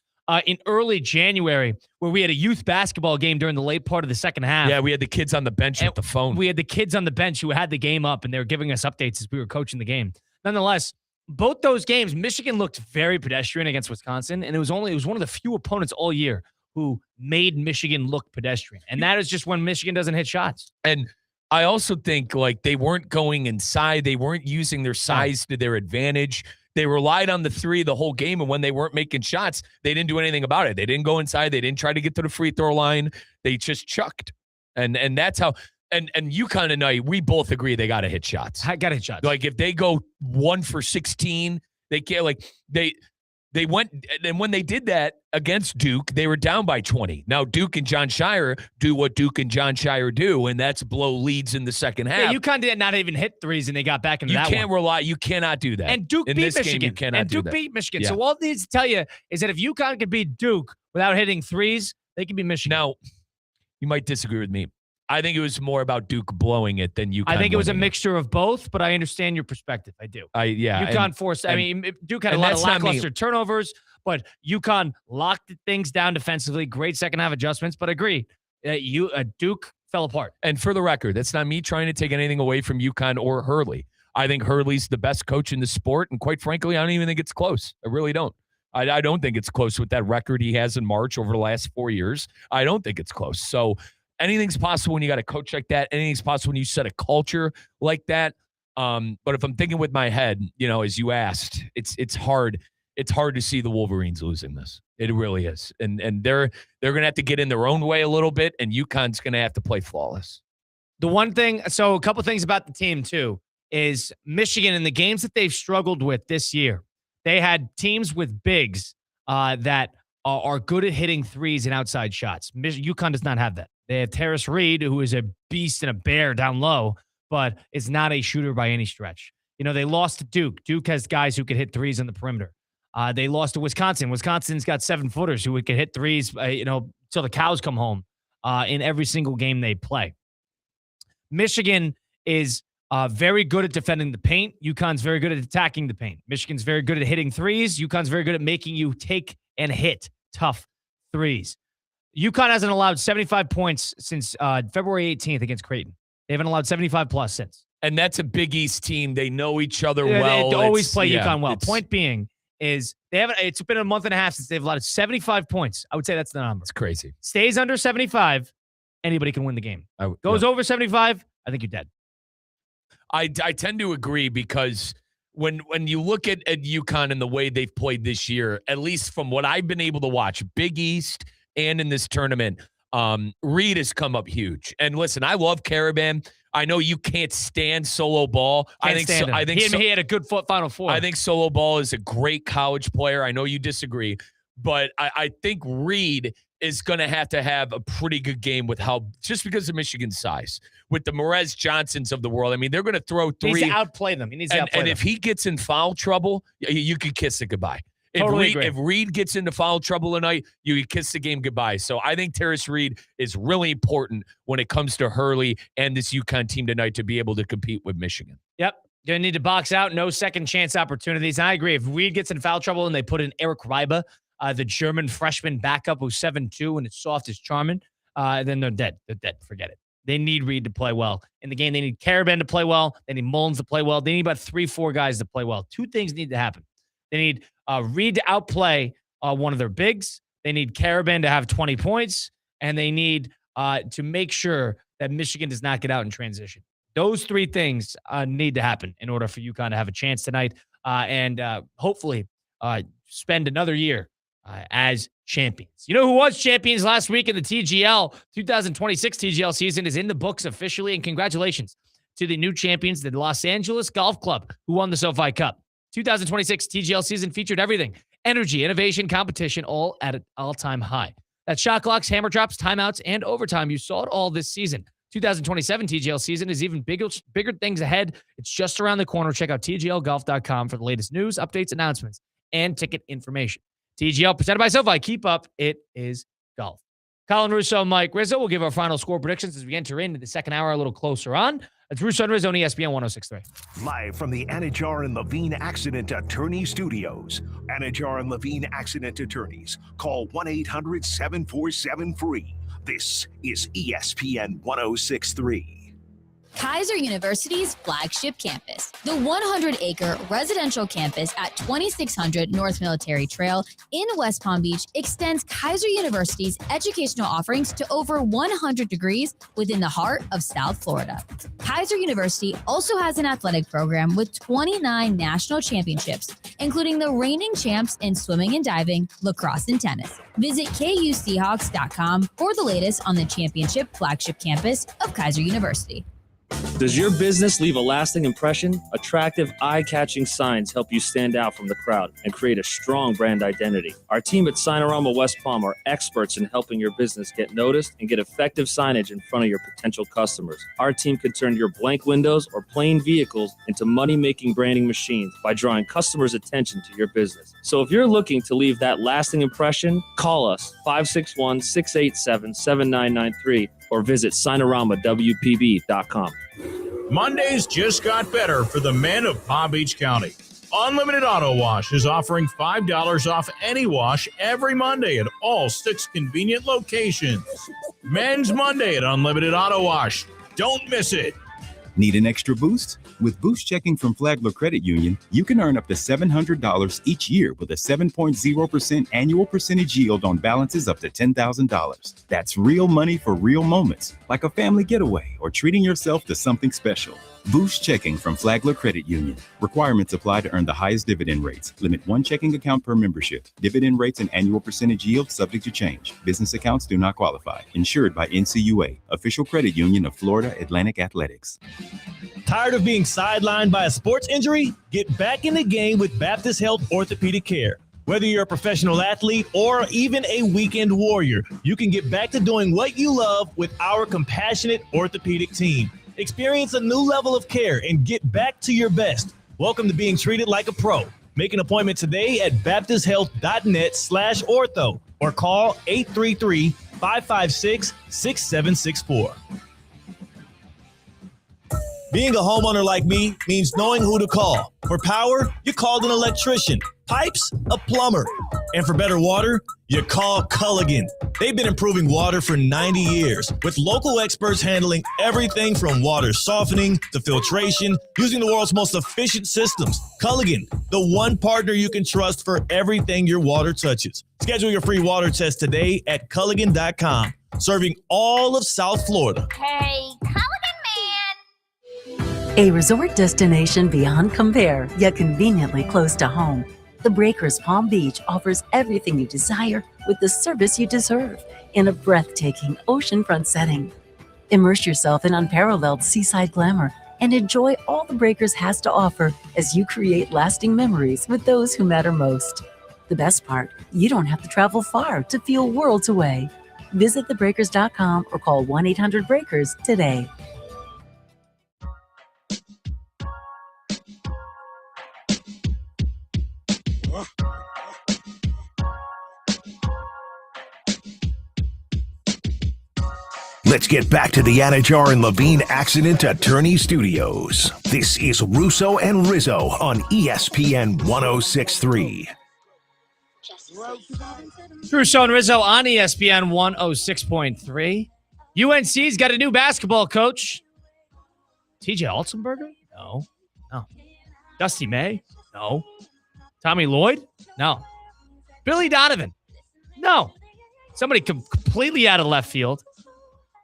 A: in early January, where we had a youth basketball game during the late part of the second half.
B: Yeah, we had the kids on the bench with the phone.
A: We had the kids on the bench who had the game up, and they were giving us updates as we were coaching the game. Nonetheless, both those games, Michigan looked very pedestrian against Wisconsin, and it was one of the few opponents all year who made Michigan look pedestrian. And that is just when Michigan doesn't hit shots.
B: And I also think like they weren't going inside. They weren't using their size to their advantage. They relied on the three the whole game. And when they weren't making shots, they didn't do anything about it. They didn't go inside. They didn't try to get to the free throw line. They just chucked. And that's how and UConn tonight, we both agree they got to hit shots.
A: Got to hit shots.
B: Like if they go 1 for 16, they can't They went, and when they did that against Duke, they were down by 20. Now, Duke and John Shire do what Duke and John Shire do, and that's blow leads in the second half.
A: Yeah, UConn did not even hit threes, and they got back into that one.
B: You cannot do that.
A: And Duke beat Michigan.
B: Game, you cannot do that.
A: Beat Michigan.
B: Yeah.
A: So all it needs to tell you is that if UConn can beat Duke without hitting threes, they can beat Michigan.
B: Now, you might disagree with me. I think it was more about Duke blowing it than UConn.
A: I think it was a mixture of both, but I understand your perspective. I do. UConn forced. Duke had a lot of lackluster turnovers, but UConn locked things down defensively. Great second half adjustments, but agree, Duke fell apart.
B: And for the record, that's not me trying to take anything away from UConn or Hurley. I think Hurley's the best coach in the sport, and quite frankly, I don't even think it's close. I really don't. I don't think it's close with that record he has in March over the last 4 years. I don't think it's close. So anything's possible when you got a coach like that. Anything's possible when you set a culture like that. But if I'm thinking with my head, as you asked, it's hard. It's hard to see the Wolverines losing this. It really is. And they're going to have to get in their own way a little bit, and UConn's going to have to play flawless.
A: The one thing, so a couple things about the team too, is Michigan in the games that they've struggled with this year, they had teams with bigs that are good at hitting threes and outside shots. UConn does not have that. They have Terrace Reed, who is a beast and a bear down low, but is not a shooter by any stretch. They lost to Duke. Duke has guys who could hit threes on the perimeter. They lost to Wisconsin. Wisconsin's got 7-footers who could hit threes, till the cows come home in every single game they play. Michigan is very good at defending the paint. UConn's very good at attacking the paint. Michigan's very good at hitting threes. UConn's very good at making you take and hit tough threes. UConn hasn't allowed 75 points since February 18th against Creighton. They haven't allowed 75 plus since.
B: And that's a Big East team. They know each other well.
A: They always play UConn well. Point being is it's been a month and a half since they've allowed 75 points. I would say that's the number.
B: It's crazy.
A: Stays under 75, anybody can win the game. Goes over 75, I think you're dead.
B: I tend to agree because when you look at UConn and the way they've played this year, at least from what I've been able to watch, Big East and in this tournament, Reed has come up huge. And listen, I love Caravan. I know you can't stand solo ball. I think
A: he had a good Final Four.
B: I think solo ball is a great college player. I know you disagree, but I think Reed is going to have a pretty good game just because of Michigan's size. With the Morez Johnsons of the world, I mean, they're going to throw three.
A: He needs to outplay them.
B: And if he gets in foul trouble, you could kiss it goodbye. If Reed gets into foul trouble tonight, you could kiss the game goodbye. So I think Terrace Reed is really important when it comes to Hurley and this UConn team tonight to be able to compete with Michigan.
A: Yep. Going to need to box out. No second chance opportunities. And I agree. If Reed gets in foul trouble and they put in Eric Reiba, the German freshman backup who's 7'2" and it's soft as charming, then they're dead. They're dead. Forget it. They need Reed to play well. In the game, they need Caravan to play well. They need Mullins to play well. They need about 3-4 guys to play well. Two things need to happen. They need Reed to outplay one of their bigs. They need Caravan to have 20 points. And they need to make sure that Michigan does not get out in transition. Those three things need to happen in order for UConn to have a chance tonight and hopefully spend another year as champions. You know who was champions last week in the TGL? 2026 TGL season is in the books officially, and congratulations to the new champions, the Los Angeles Golf Club, who won the SoFi Cup. 2026 TGL season featured everything: energy, innovation, competition, all at an all-time high. That's shot clocks, hammer drops, timeouts, and overtime. You saw it all this season. 2027 TGL season is even bigger things ahead. It's just around the corner. Check out tglgolf.com for the latest news, updates, announcements, and ticket information. TGL presented by SoFi. Keep up. It is golf. Colin, Russo, Mike Rizzo will give our final score predictions as we enter into the second hour a little closer on. It's Russo and Rizzo on ESPN 106.3.
G: Live from the Anajar and Levine Accident Attorney Studios. Anajar and Levine Accident Attorneys. Call 1-800-747-FREE. This is ESPN 106.3.
I: Kaiser University's flagship campus, the 100-acre residential campus at 2600 North Military Trail in West Palm Beach, extends Kaiser University's educational offerings to over 100 degrees within the heart of South Florida. Kaiser University also has an athletic program with 29 national championships, including the reigning champs in swimming and diving, lacrosse, and tennis. Visit KUSeahawks.com for the latest on the championship flagship campus of Kaiser University.
J: Does your business leave a lasting impression? Attractive, eye-catching signs help you stand out from the crowd and create a strong brand identity. Our team at Signorama West Palm are experts in helping your business get noticed and get effective signage in front of your potential customers. Our team can turn your blank windows or plain vehicles into money-making branding machines by drawing customers' attention to your business. So if you're looking to leave that lasting impression, call us 561-687-7993 or visit signoramawpb.com.
C: Mondays just got better for the men of Palm Beach County. Unlimited Auto Wash is offering $5 off any wash every Monday at all 6 convenient locations. Men's Monday at Unlimited Auto Wash. Don't miss it.
K: Need an extra boost? With Boost Checking from Flagler Credit Union, you can earn up to $700 each year with a 7.0% annual percentage yield on balances up to $10,000. That's real money for real moments, like a family getaway or treating yourself to something special. Boost Checking from Flagler Credit Union. Requirements apply to earn the highest dividend rates. Limit 1 checking account per membership. Dividend rates and annual percentage yield subject to change. Business accounts do not qualify. Insured by NCUA, official credit union of Florida Atlantic Athletics.
H: Tired of being sidelined by a sports injury? Get back in the game with Baptist Health Orthopedic Care. Whether you're a professional athlete or even a weekend warrior, you can get back to doing what you love with our compassionate orthopedic team. Experience a new level of care and get back to your best. Welcome to being treated like a pro. Make an appointment today at baptisthealth.net/ortho or call 833-556-6764. Being a homeowner like me means knowing who to call. For power, you called an electrician. Pipes, a plumber. And for better water, you call Culligan. They've been improving water for 90 years, with local experts handling everything from water softening to filtration, using the world's most efficient systems. Culligan, the one partner you can trust for everything your water touches. Schedule your free water test today at Culligan.com, serving all of South Florida.
L: Hey, Culligan man!
M: A resort destination beyond compare, yet conveniently close to home. The Breakers Palm Beach offers everything you desire with the service you deserve in a breathtaking oceanfront setting. Immerse yourself in unparalleled seaside glamour and enjoy all the Breakers has to offer as you create lasting memories with those who matter most. The best part, you don't have to travel far to feel worlds away. Visit thebreakers.com or call 1-800-BREAKERS today.
G: Let's get back to the Anajar and Levine Accident Attorney Studios. This is Russo and Rizzo on ESPN 106.3.
A: Russo and Rizzo on ESPN 106.3. UNC's got a new basketball coach. TJ Altenberger? No. Dusty May? No. Tommy Lloyd? No. Billy Donovan? No. Somebody completely out of left field.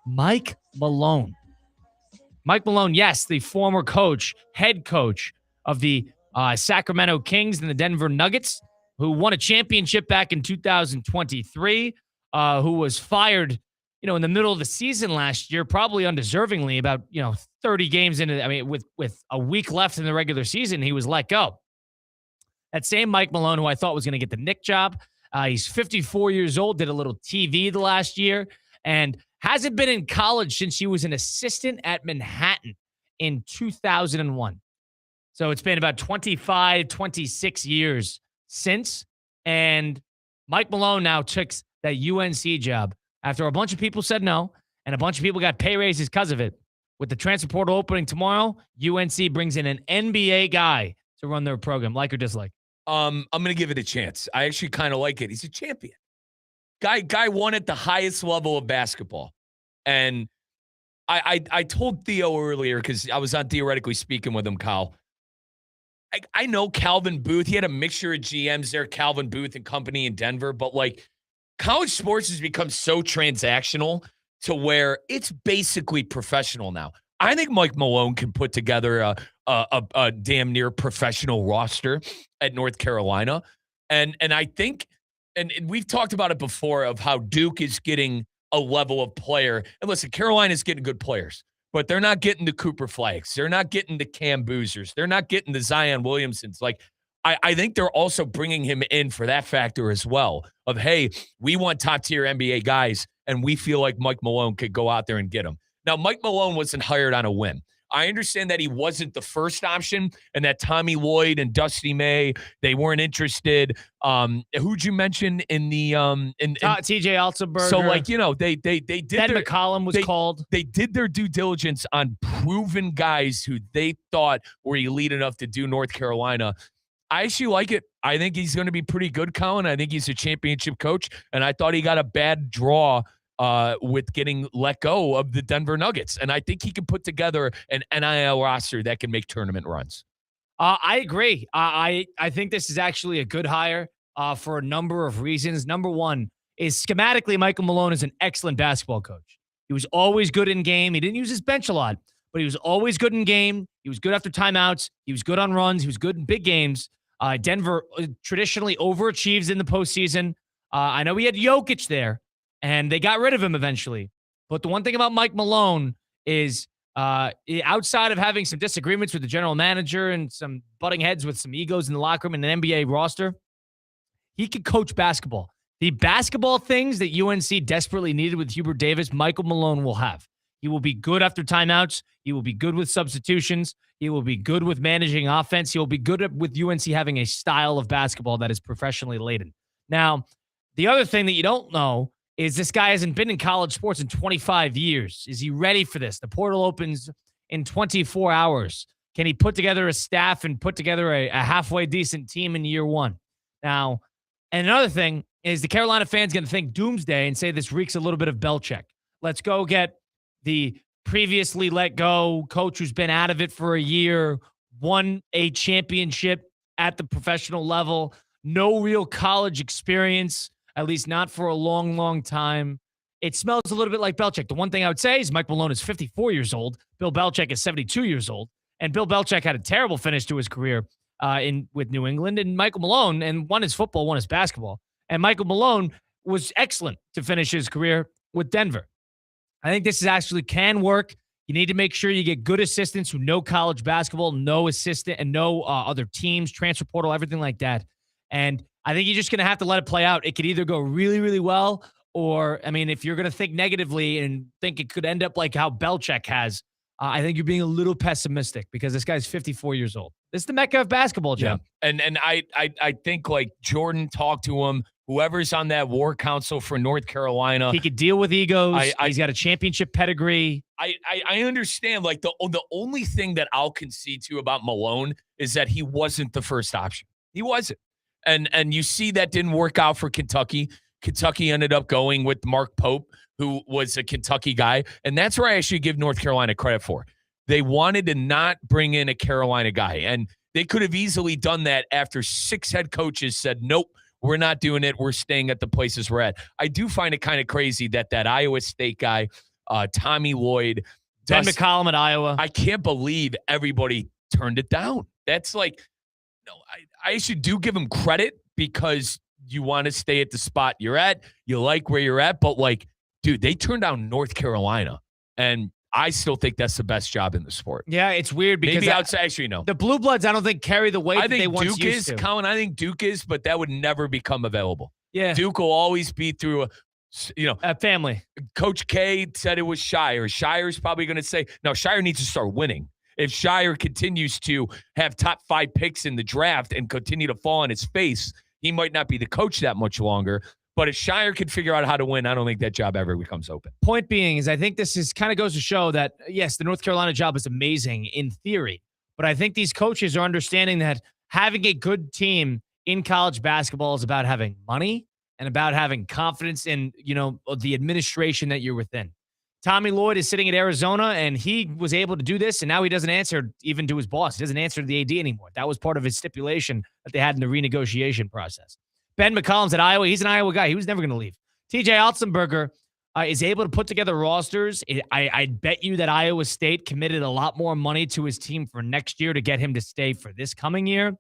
A: Mike Malone Mike Malone, yes, the former head coach of the Sacramento Kings and the Denver Nuggets, who won a championship back in 2023, who was fired, in the middle of the season last year, probably undeservingly, about, 30 games into, with a week left in the regular season, he was let go. That same Mike Malone, who I thought was going to get the Knick job, he's 54 years old, did a little TV the last year, and hasn't been in college since he was an assistant at Manhattan in 2001. So it's been about 25, 26 years since. And Mike Malone now took that UNC job after a bunch of people said no, and a bunch of people got pay raises because of it. With the transfer portal opening tomorrow, UNC brings in an NBA guy to run their program, like or dislike.
B: I'm going to give it a chance. I actually kind of like it. He's a champion. Guy won at the highest level of basketball. And I told Theo earlier, because I was on Theoretically Speaking with him, Kyle. I know Calvin Booth. He had a mixture of GMs there, Calvin Booth and company in Denver. But, college sports has become so transactional to where it's basically professional now. I think Mike Malone can put together a damn near professional roster at North Carolina. And I think, and we've talked about it before, of how Duke is getting a level of player. And listen, Carolina's getting good players, but they're not getting the Cooper Flags. They're not getting the Cam Boozers. They're not getting the Zion Williamsons. I think they're also bringing him in for that factor as well of, hey, we want top-tier NBA guys, and we feel like Mike Malone could go out there and get them. Now, Mike Malone wasn't hired on a whim. I understand that he wasn't the first option and that Tommy Lloyd and Dusty May, they weren't interested. Who'd you mention in the
A: TJ Altenberger?
B: So they did
A: Ben McCollum was called.
B: They did their due diligence on proven guys who they thought were elite enough to do North Carolina. I actually like it. I think he's going to be pretty good, Colin. I think he's a championship coach, and I thought he got a bad draw with getting let go of the Denver Nuggets. And I think he can put together an NIL roster that can make tournament runs.
A: I agree. I think this is actually a good hire for a number of reasons. Number one is schematically, Michael Malone is an excellent basketball coach. He was always good in game. He didn't use his bench a lot, but he was always good in game. He was good after timeouts. He was good on runs. He was good in big games. Denver traditionally overachieves in the postseason. I know he had Jokic there, and they got rid of him eventually. But the one thing about Mike Malone is outside of having some disagreements with the general manager and some butting heads with some egos in the locker room and an NBA roster, he could coach basketball. The basketball things that UNC desperately needed with Hubert Davis, Michael Malone will have. He will be good after timeouts. He will be good with substitutions. He will be good with managing offense. He will be good with UNC having a style of basketball that is professionally laden. Now, the other thing that you don't know is this guy hasn't been in college sports in 25 years. Is he ready for this? The portal opens in 24 hours. Can he put together a staff and put together a halfway decent team in year one? Now, and another thing is the Carolina fans going to think doomsday and say this reeks a little bit of Belichick. Let's go get the previously let go coach who's been out of it for a year, won a championship at the professional level, no real college experience, at least not for a long, long time. It smells a little bit like Belichick. The one thing I would say is Mike Malone is 54 years old. Bill Belichick is 72 years old. And Bill Belichick had a terrible finish to his career with New England. And Michael Malone, and one is football, one is basketball. And Michael Malone was excellent to finish his career with Denver. I think this actually can work. You need to make sure you get good assistants who know college basketball, know assistant, and know other teams, transfer portal, everything like that. And I think you're just going to have to let it play out. It could either go really, really well, or, if you're going to think negatively and think it could end up like how Belichick has, I think you're being a little pessimistic because this guy's 54 years old. This is the Mecca of basketball, Jim.
B: Yeah. And I think like Jordan talked to him, whoever's on that war council for North Carolina.
A: He could deal with egos. He's got a championship pedigree.
B: I understand. Like the only thing that I'll concede to about Malone is that he wasn't the first option. He wasn't. And you see that didn't work out for Kentucky. Kentucky ended up going with Mark Pope, who was a Kentucky guy. And that's where I actually give North Carolina credit for. They wanted to not bring in a Carolina guy. And they could have easily done that after 6 head coaches said, nope, we're not doing it. We're staying at the places we're at. I do find it kind of crazy that Iowa State guy, Tommy Lloyd,
A: Ben McCollum at Iowa.
B: I can't believe everybody turned it down. That's like, no, I should give him credit because you want to stay at the spot you're at. You like where you're at. But, like, dude, they turned down North Carolina. And I still think that's the best job in the sport.
A: Yeah, it's weird because
B: maybe outside, actually, no.
A: The Blue Bloods, I don't think carry the weight that they once
B: Duke
A: used to.
B: Colin, I think Duke is, but that would never become available.
A: Yeah.
B: Duke will always be through a
A: family.
B: Coach K said it was Shire. Shire's probably going to say, no, Shire needs to start winning. If Shire continues to have top 5 picks in the draft and continue to fall on his face, he might not be the coach that much longer. But if Shire can figure out how to win, I don't think that job ever becomes open.
A: Point being is I think this is kind of goes to show that, yes, the North Carolina job is amazing in theory. But I think these coaches are understanding that having a good team in college basketball is about having money and about having confidence in, the administration that you're within. Tommy Lloyd is sitting at Arizona, and he was able to do this, and now he doesn't answer even to his boss. He doesn't answer to the AD anymore. That was part of his stipulation that they had in the renegotiation process. Ben McCollum's at Iowa. He's an Iowa guy. He was never going to leave. TJ Otzenberger is able to put together rosters. I bet you that Iowa State committed a lot more money to his team for next year to get him to stay for this coming year.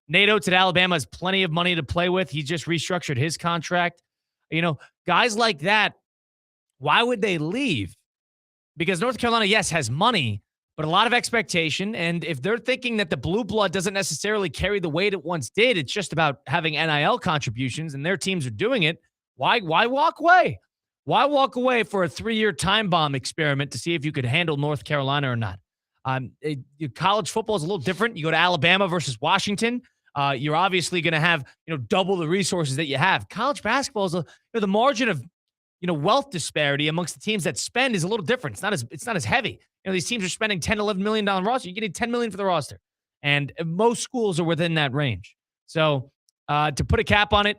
A: Nate Oates at Alabama has plenty of money to play with. He just restructured his contract. Guys like that, why would they leave? Because North Carolina, yes, has money, but a lot of expectation. And if they're thinking that the blue blood doesn't necessarily carry the weight it once did, it's just about having NIL contributions and their teams are doing it, why walk away? Why walk away for a 3-year time bomb experiment to see if you could handle North Carolina or not? College football is a little different. You go to Alabama versus Washington. You're obviously going to have, double the resources that you have. College basketball is the margin of, wealth disparity amongst the teams that spend is a little different. It's not as heavy. These teams are spending $10, $11 million roster. You're getting $10 million for the roster. And most schools are within that range. So to put a cap on it,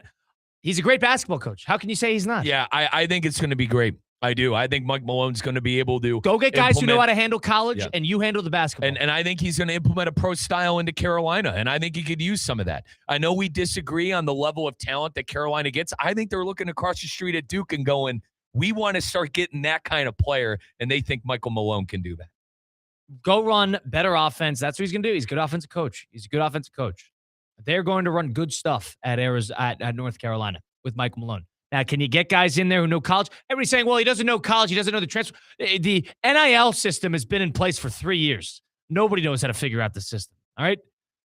A: he's a great basketball coach. How can you say he's not?
B: Yeah, I think it's going to be great. I do. I think Mike Malone's going to be able to
A: go get guys who know how to handle college, and you handle the basketball.
B: And I think he's going to implement a pro style into Carolina, and I think he could use some of that. I know we disagree on the level of talent that Carolina gets. I think they're looking across the street at Duke and going, we want to start getting that kind of player, and they think Michael Malone can do that.
A: Go run better offense. That's what he's going to do. He's a good offensive coach. They're going to run good stuff at North Carolina with Michael Malone. Now, can you get guys in there who know college? Everybody's saying, well, he doesn't know college. He doesn't know the transfer. The NIL system has been in place for 3 years. Nobody knows how to figure out the system. All right.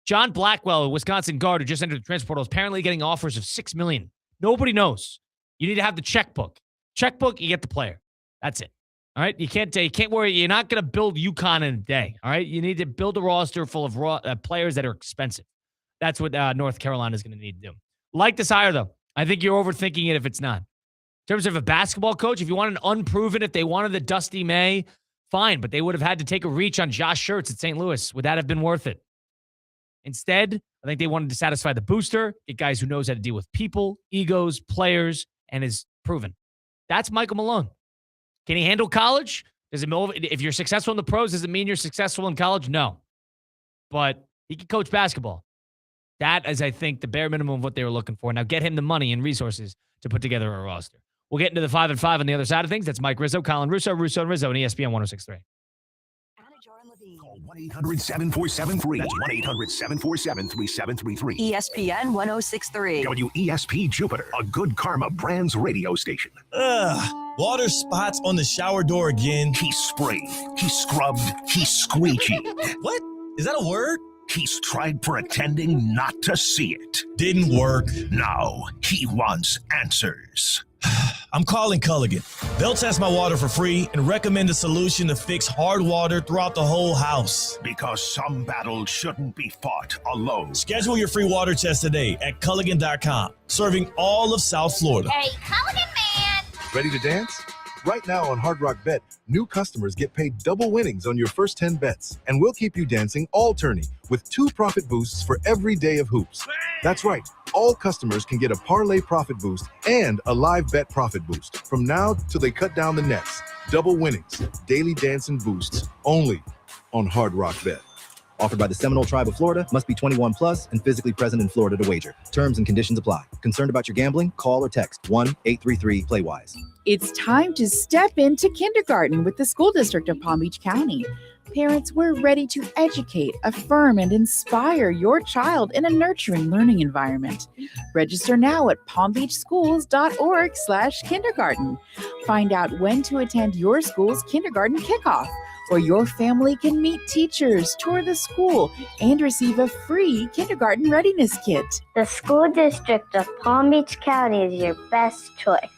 A: John Blackwell, a Wisconsin guard who just entered the transfer portal, is apparently getting offers of $6 million. Nobody knows. You need to have the checkbook. Checkbook, you get the player. That's it. All right. You can't worry. You're not going to build UConn in a day. All right. You need to build a roster full of players that are expensive. That's what North Carolina is going to need to do. Like this hire, though. I think you're overthinking it if it's not. In terms of a basketball coach, if you want an unproven, if they wanted the Dusty May, fine, but they would have had to take a reach on Josh Schertz at St. Louis. Would that have been worth it? Instead, I think they wanted to satisfy the booster, get guys who knows how to deal with people, egos, players, and is proven. That's Michael Malone. Can he handle college? If you're successful in the pros, does it mean you're successful in college? No. But he can coach basketball. That is, I think, the bare minimum of what they were looking for. Now get him the money and resources to put together a roster. We'll get into the 5 and 5 on the other side of things. That's Mike Rizzo, Colin Russo, Russo and Rizzo on ESPN 106.3.
G: Call 1-800-7473. That's 1-800-747-3733.
L: ESPN 106.3.
G: WESP Jupiter, a Good Karma Brands radio station.
H: Water spots on the shower door again.
G: He sprayed, he scrubbed, he squeegeed.
H: What? Is that a word?
G: He's tried pretending not to see it.
H: Didn't work.
G: Now he wants answers.
H: I'm calling Culligan. They'll test my water for free and recommend a solution to fix hard water throughout the whole house.
G: Because some battles shouldn't be fought alone.
H: Schedule your free water test today at Culligan.com, serving all of South Florida.
N: Hey, Culligan man!
O: Ready to dance? Right now on Hard Rock Bet, new customers get paid double winnings on your first 10 bets. And we'll keep you dancing all tourney with 2 profit boosts for every day of hoops. That's right. All customers can get a parlay profit boost and a live bet profit boost from now till they cut down the nets. Double winnings, daily dancing boosts, only on Hard Rock Bet.
N: Offered by the Seminole Tribe of Florida. Must be 21 plus and physically present in Florida to wager. Terms and conditions apply. Concerned about your gambling? Call or text 1-833-PLAY-WISE.
P: It's time to step into kindergarten with the School District of Palm Beach County. Parents, we're ready to educate, affirm, and inspire your child in a nurturing learning environment. Register now at palmbeachschools.org/kindergarten. Find out when to attend your school's kindergarten kickoff, or your family can meet teachers, tour the school, and receive a free kindergarten readiness kit.
Q: The School District of Palm Beach County is your best choice.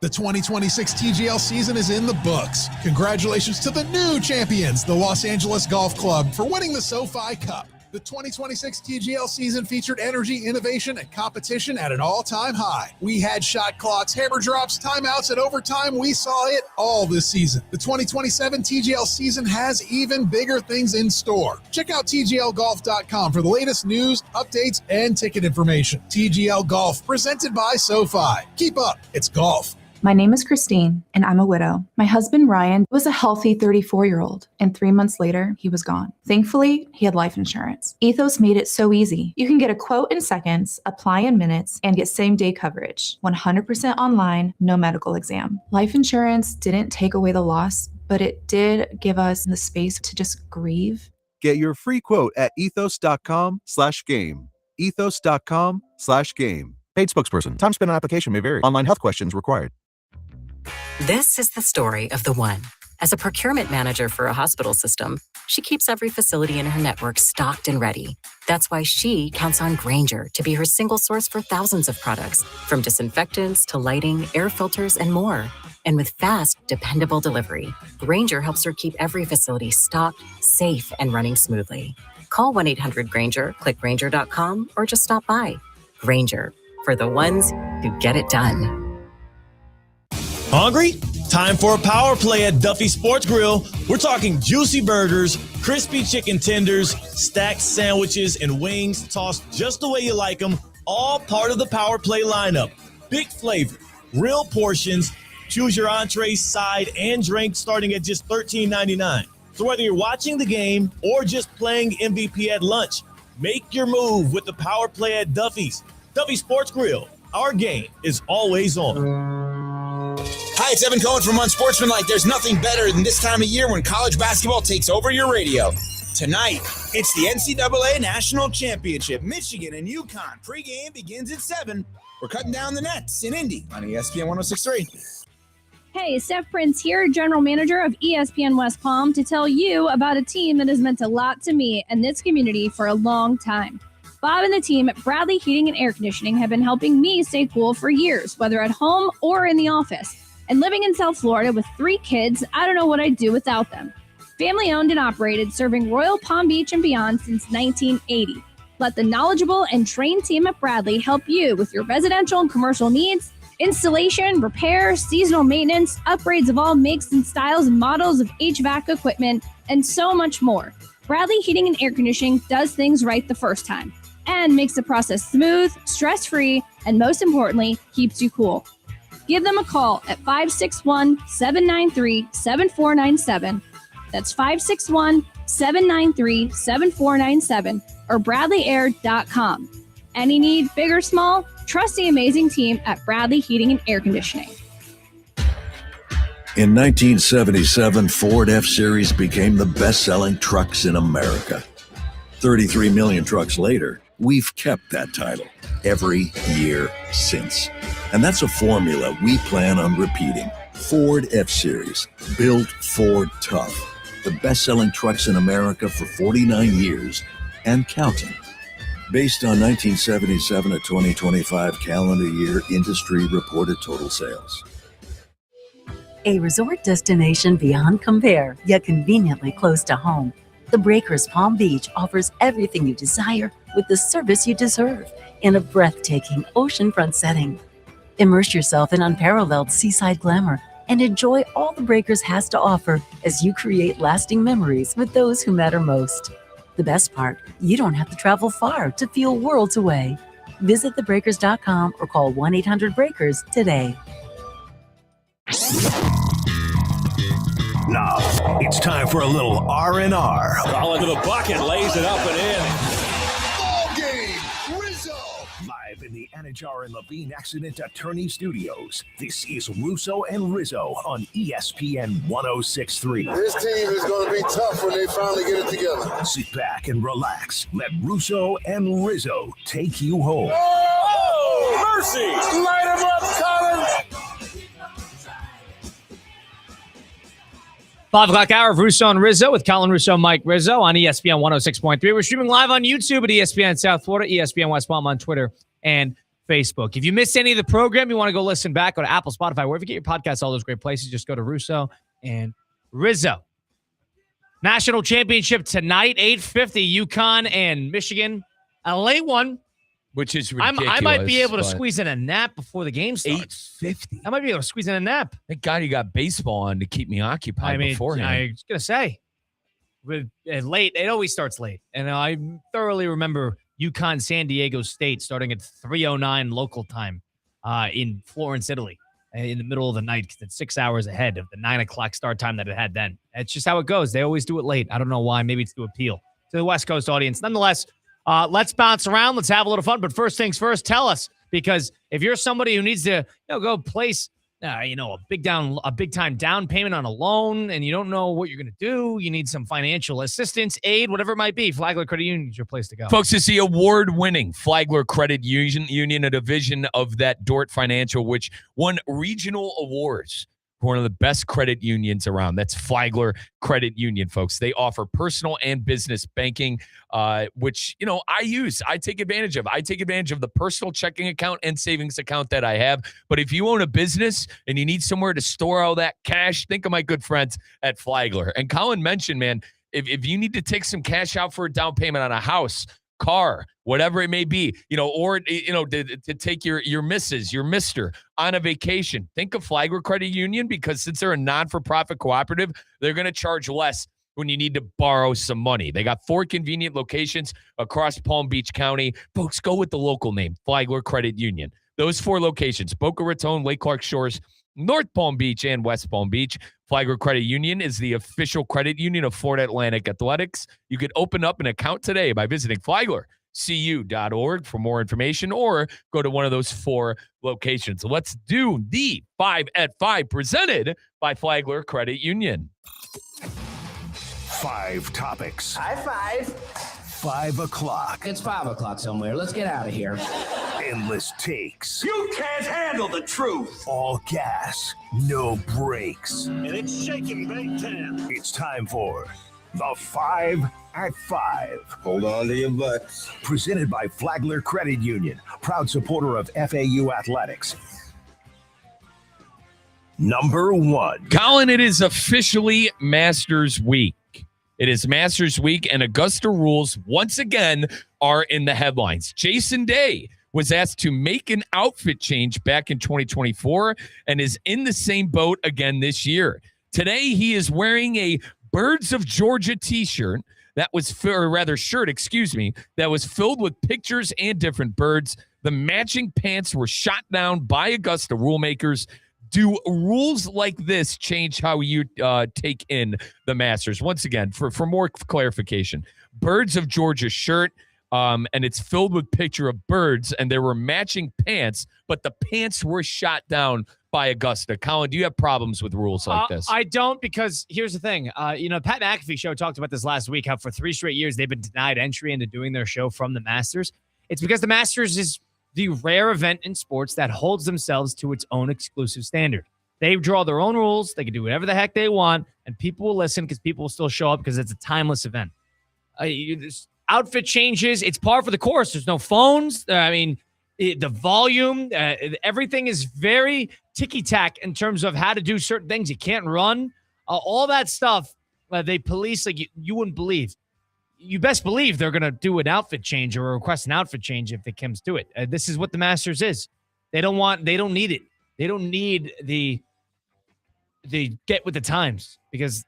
R: The 2026 TGL season is in the books. Congratulations to the new champions, the Los Angeles Golf Club, for winning the SoFi Cup. The 2026 TGL season featured energy, innovation, and competition at an all-time high. We had shot clocks, hammer drops, timeouts, and overtime. We saw it all this season. The 2027 TGL season has even bigger things in store. Check out TGLGolf.com for the latest news, updates, and ticket information. TGL Golf, presented by SoFi. Keep up. It's golf.
S: My name is Christine, and I'm a widow. My husband, Ryan, was a healthy 34-year-old, and 3 months later, he was gone. Thankfully, he had life insurance. Ethos made it so easy. You can get a quote in seconds, apply in minutes, and get same-day coverage. 100% online, no medical exam. Life insurance didn't take away the loss, but it did give us the space to just grieve.
T: Get your free quote at ethos.com/game. Ethos.com/game. Paid spokesperson. Time spent on application may vary. Online health questions required.
U: This is the story of the one. As a procurement manager for a hospital system, she keeps every facility in her network stocked and ready. That's why she counts on Grainger to be her single source for thousands of products, from disinfectants to lighting, air filters, and more. And with fast, dependable delivery, Grainger helps her keep every facility stocked, safe, and running smoothly. Call 1-800-GRAINGER, click Grainger.com, or just stop by. Grainger, for the ones who get it done.
H: Hungry? Time for a power play at Duffy Sports Grill. We're talking juicy burgers, crispy chicken tenders, stacked sandwiches, and wings tossed just the way you like them, all part of the power play lineup. Big flavor, real portions. Choose your entree, side, and drink starting at just $13.99. So whether you're watching the game or just playing MVP at lunch, make your move with the power play at Duffy's. Duffy Sports Grill. Our game is always on.
V: Hi, it's Evan Cohen from Unsportsmanlike. There's nothing better than this time of year when college basketball takes over your radio. Tonight, it's the NCAA National Championship. Michigan and UConn. Pregame begins at 7. We're cutting down the nets in Indy on ESPN 106.3.
W: Hey, Steph Prince here, General Manager of ESPN West Palm, to tell you about a team that has meant a lot to me and this community for a long time. Bob and the team at Bradley Heating and Air Conditioning have been helping me stay cool for years, whether at home or in the office. And living in South Florida with 3 kids, I don't know what I'd do without them. Family owned and operated, serving Royal Palm Beach and beyond since 1980. Let the knowledgeable and trained team at Bradley help you with your residential and commercial needs, installation, repair, seasonal maintenance, upgrades of all makes and styles and models of HVAC equipment, and so much more. Bradley Heating and Air Conditioning does things right the first time and makes the process smooth, stress-free, and most importantly, keeps you cool. Give them a call at 561-793-7497. That's 561-793-7497 or bradleyair.com. Any need, big or small, trust the amazing team at Bradley Heating and Air Conditioning.
X: In 1977, Ford F-Series became the best-selling trucks in America. 33 million trucks later, we've kept that title every year since. And that's a formula we plan on repeating. Ford F-Series, built Ford tough. The best-selling trucks in America for 49 years and counting. Based on 1977 to 2025 calendar year industry reported total sales.
M: A resort destination beyond compare, yet conveniently close to home. The Breakers Palm Beach offers everything you desire with the service you deserve in a breathtaking oceanfront setting. Immerse yourself in unparalleled seaside glamour and enjoy all the Breakers has to offer as you create lasting memories with those who matter most. The best part, you don't have to travel far to feel worlds away. Visit thebreakers.com or call 1-800-BREAKERS today.
G: Now, it's time for a little R&R.
H: Colin to the bucket, lays it up and in.
O: Ball game, Rizzo.
G: Live in the Anajar and Levine Accident Attorney Studios, this is Russo and Rizzo on ESPN 106.3.
O: This team is going to be tough when they finally get it together.
G: Sit back and relax. Let Russo and Rizzo take you home.
H: Oh, mercy!
O: Light him up, Colin.
A: 5 o'clock hour of Russo and Rizzo with Colin Russo, Mike Rizzo on ESPN 106.3. We're streaming live on YouTube at ESPN South Florida, ESPN West Palm on Twitter and Facebook. If you missed any of the program, you want to go listen back, go to Apple, Spotify, wherever you get your podcasts, all those great places. Just go to Russo and Rizzo. National championship tonight, 8:50, UConn and Michigan. A late one.
B: Which is ridiculous.
A: I might be able to squeeze in a nap before the game starts.
B: 8:50.
A: I might be able to squeeze in a nap.
B: Thank God you got baseball on to keep me occupied beforehand.
A: I was going to say, with late, it always starts late. And I thoroughly remember UConn San Diego State starting at 3:09 local time in Florence, Italy, in the middle of the night because it's 6 hours ahead of the 9 o'clock start time that it had then. It's just how it goes. They always do it late. I don't know why. Maybe it's to appeal to the West Coast audience. Nonetheless, let's bounce around. Let's have a little fun. But first things first, tell us, because if you're somebody who needs to go place a big time down payment on a loan, and you don't know what you're going to do, you need some financial assistance, aid, whatever it might be, Flagler Credit Union is your place to go.
B: Folks, it's the award-winning Flagler Credit Union, a division of that Dort Financial, which won regional awards for one of the best credit unions around. That's Flagler Credit Union, folks. They offer personal and business banking, which, I take advantage of. I take advantage of the personal checking account and savings account that I have. But if you own a business and you need somewhere to store all that cash, think of my good friends at Flagler. And Colin mentioned, man, if you need to take some cash out for a down payment on a house, car, whatever it may be, or to take your missus, your mister on a vacation. Think of Flagler Credit Union, because since they're a non-for-profit cooperative, they're going to charge less when you need to borrow some money. They got 4 convenient locations across Palm Beach County. Folks, go with the local name, Flagler Credit Union. Those 4 locations, Boca Raton, Lake Clark Shores, North Palm Beach, and West Palm Beach. Flagler Credit Union is the official credit union of Florida Atlantic Athletics. You could open up an account today by visiting FlaglerCU.org for more information, or go to one of those 4 locations. Let's do the 5 at 5 presented by Flagler Credit Union.
G: 5 topics.
D: High five.
G: 5 o'clock.
D: It's 5 o'clock somewhere. Let's get out of here.
G: Endless takes.
H: You can't handle the truth.
G: All gas. No brakes.
H: And it's shaking Big Ten.
G: It's time for the 5 at 5.
H: Hold on to your butts.
G: Presented by Flagler Credit Union, proud supporter of FAU athletics. Number 1.
B: Colin, it is officially Masters Week. It is Masters Week, and Augusta rules once again are in the headlines. Jason Day was asked to make an outfit change back in 2024 and is in the same boat again this year. Today, he is wearing a Birds of Georgia t-shirt that was, that was filled with pictures and different birds. The matching pants were shot down by Augusta rulemakers. Do rules like this change how you take in the Masters? Once again, for more clarification, Birds of Georgia shirt, and it's filled with picture of birds, and there were matching pants, but the pants were shot down by Augusta. Colin, do you have problems with rules like this?
A: I don't, because here's the thing. Pat McAfee show talked about this last week, how for 3 straight years they've been denied entry into doing their show from the Masters. It's because the Masters is the rare event in sports that holds themselves to its own exclusive standard. They draw their own rules. They can do whatever the heck they want, and people will listen because people will still show up because it's a timeless event. Outfit changes. It's par for the course. There's no phones. The volume, everything is very ticky-tack in terms of how to do certain things. You can't run. All that stuff, they police like you wouldn't believe. You best believe they're going to do an outfit change or request an outfit change if it comes to it. This is what the Masters is. They don't need it. They don't need the get with the times, because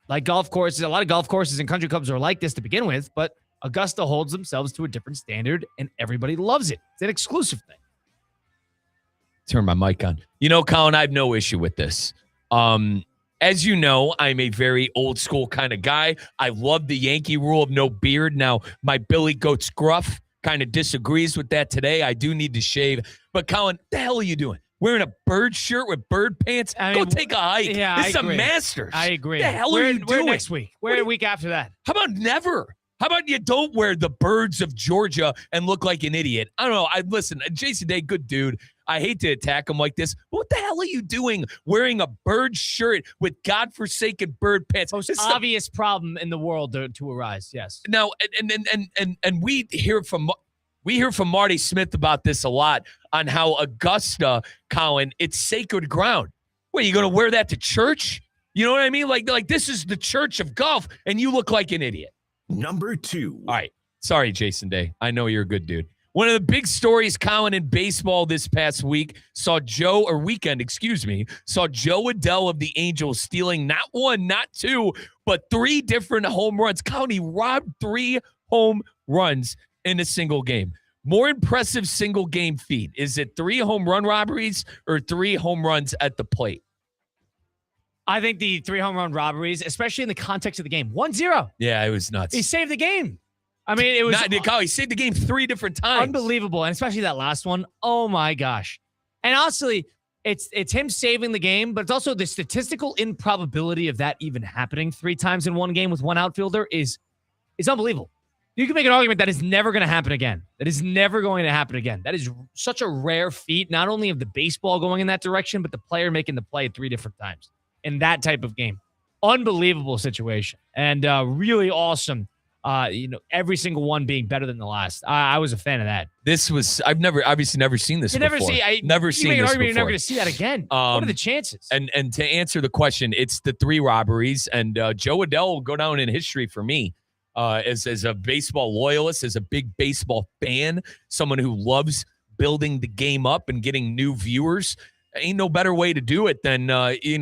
A: like golf courses, a lot of golf courses and country clubs are like this to begin with, but Augusta holds themselves to a different standard and everybody loves it. It's an exclusive thing.
B: Turn my mic on. Colin, I have no issue with this. As you know, I'm a very old school kind of guy. I love the Yankee rule of no beard. Now, my Billy Goat Scruff kind of disagrees with that today. I do need to shave. But, Colin, the hell are you doing? Wearing a bird shirt with bird pants? Go take a hike.
A: Yeah,
B: this is a Masters.
A: I agree.
B: The hell are you doing?
A: Where next week? Where a week after that?
B: How about never? How about you don't wear the birds of Georgia and look like an idiot? I don't know. Listen, Jason Day, good dude. I hate to attack him like this. But what the hell are you doing wearing a bird shirt with godforsaken bird pants?
A: Most obvious problem in the world to arise, yes.
B: Now, and we hear from Marty Smith about this a lot on how Augusta, Colin, it's sacred ground. Wait, you going to wear that to church? You know what I mean? Like this is the church of golf, and you look like an idiot.
G: Number 2.
B: All right. Sorry, Jason Day. I know you're a good dude. One of the big stories, Colin, in baseball this past week saw Joe Adell of the Angels stealing not one, not two, but 3 different home runs. Colin, he robbed 3 home runs in a single game. More impressive single game feat. Is it 3 home run robberies or 3 home runs at the plate?
A: I think the 3 home run robberies, especially in the context of the game. 1-0.
B: Yeah, it was nuts.
A: He saved the game. I mean, it was...
B: He saved the game 3 different times.
A: Unbelievable. And especially that last one. Oh, my gosh. And honestly, it's him saving the game, but it's also the statistical improbability of that even happening 3 times in one game with one outfielder is unbelievable. You can make an argument that is never going to happen again. That is never going to happen again. That is such a rare feat, not only of the baseball going in that direction, but the player making the play 3 different times in that type of game. Unbelievable situation. And really awesome. Every single one being better than the last. I was a fan of that.
B: I've obviously never seen this before. Never seen this before.
A: You're never going to see that again. What are the chances?
B: And to answer the question, it's the 3 robberies. And Joe Adell will go down in history for me as a baseball loyalist, as a big baseball fan, someone who loves building the game up and getting new viewers. Ain't no better way to do it than,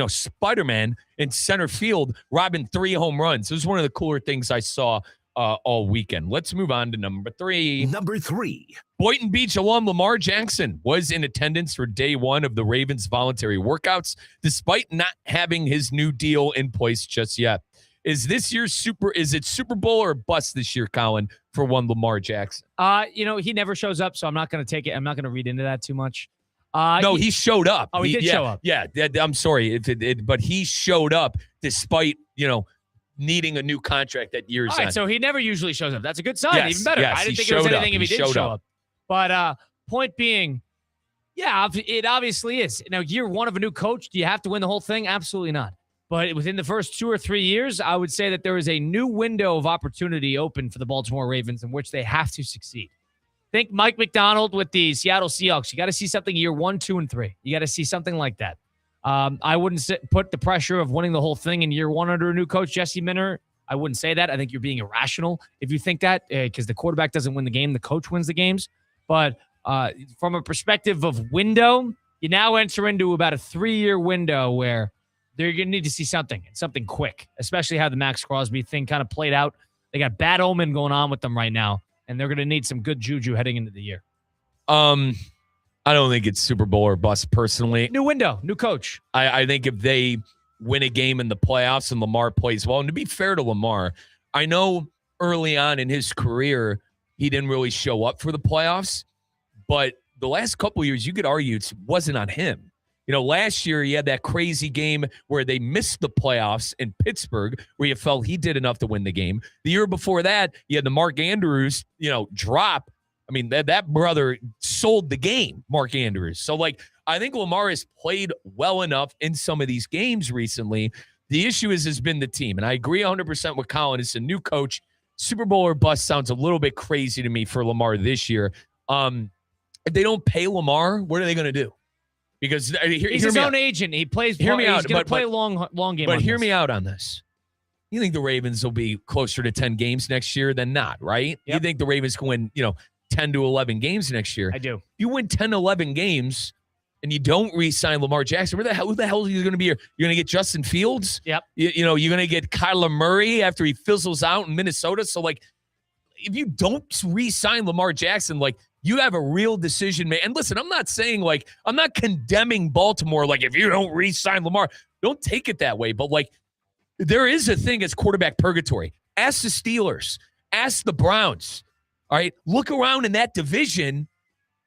B: Spider-Man in center field robbing 3 home runs. It was one of the cooler things I saw all weekend. Let's move on to number 3.
G: Number 3.
B: Boynton Beach alum Lamar Jackson was in attendance for day 1 of the Ravens voluntary workouts, despite not having his new deal in place just yet. Is this year's Super Bowl or bust this year, Colin, for one Lamar Jackson?
A: He never shows up, so I'm not going to take it. I'm not going to read into that too much.
B: No, he showed up.
A: Oh, he did show up.
B: Yeah, I'm sorry, but he showed up despite, needing a new contract at year's end.
A: So he never usually shows up. That's a good sign.
B: Yes,
A: even better.
B: yes,
A: I didn't
B: he
A: think it was
B: showed
A: anything
B: up.
A: if he did
B: showed
A: show
B: up.
A: up. But point being, yeah, it obviously is. Now, year 1 of a new coach, do you have to win the whole thing? Absolutely not. But within the first 2 or 3 years, I would say that there is a new window of opportunity open for the Baltimore Ravens in which they have to succeed. Think Mike McDonald with the Seattle Seahawks. You got to see something year 1, 2, and 3. You got to see something like that. I wouldn't put the pressure of winning the whole thing in year 1 under a new coach, Jesse Minter. I wouldn't say that. I think you're being irrational if you think that, because the quarterback doesn't win the game. The coach wins the games. But from a perspective of window, you now enter into about a 3-year window where they're going to need to see something quick, especially how the Max Crosby thing kind of played out. They got bad omen going on with them right now, and they're going to need some good juju heading into the year.
B: I don't think it's Super Bowl or bust personally.
A: New window, new coach.
B: I think if they win a game in the playoffs and Lamar plays well, and to be fair to Lamar, I know early on in his career, he didn't really show up for the playoffs, but the last couple of years, you could argue it wasn't on him. Last year he had that crazy game where they missed the playoffs in Pittsburgh, where you felt he did enough to win the game. The year before that, you had the Mark Andrews, drop. I mean, that brother sold the game, Mark Andrews. So, I think Lamar has played well enough in some of these games recently. The issue has been the team, and I agree 100% with Colin. It's a new coach. Super Bowl or bust sounds a little bit crazy to me for Lamar this year. If they don't pay Lamar, what are they going to do? Because
A: he's his own agent. He plays. He's going to play a long game.
B: But hear me out on this. You think the Ravens will be closer to 10 games next year than not, right? Yep. You think the Ravens can win, 10 to 11 games next year?
A: I do. If
B: you win 10, 11 games and you don't re-sign Lamar Jackson, who the hell are you going to be here? You're going to get Justin Fields?
A: Yep.
B: You're going to get Kyler Murray after he fizzles out in Minnesota. So, if you don't re-sign Lamar Jackson, you have a real decision. And listen, I'm not saying I'm not condemning Baltimore. If you don't re-sign Lamar, Don't take it that way. But, like, there is a thing as quarterback purgatory. Ask the Steelers. Ask the Browns. All right? Look around in that division.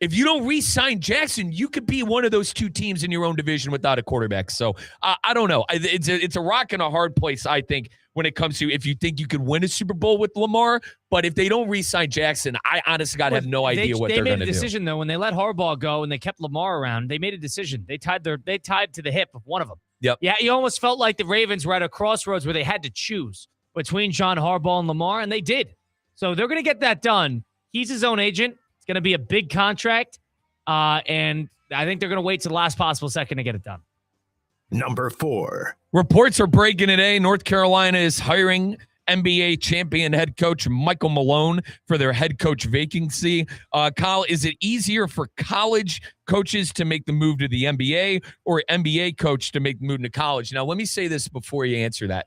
B: If you don't re-sign Jackson, you could be one of those two teams in your own division without a quarterback. So I don't know. It's a rock and a hard place, I think, when it comes to if you think you could win a Super Bowl with Lamar. But if they don't re-sign Jackson, I honestly have no idea what they're going to do.
A: They made a decision, though, when they let Harbaugh go and they kept Lamar around. They made a decision. They tied to the hip of one of them.
B: Yep.
A: Yeah, you almost felt like the Ravens were at a crossroads where they had to choose between John Harbaugh and Lamar, and they did. So they're going to get that done. He's his own agent. It's going to be a big contract, and I think they're going to wait to the last possible second to get it done.
G: Number 4.
B: Reports are breaking today. North Carolina is hiring NBA champion head coach Michael Malone for their head coach vacancy. Kyle, is it easier for college coaches to make the move to the NBA or NBA coach to make the move to college? Now, let me say this before you answer that.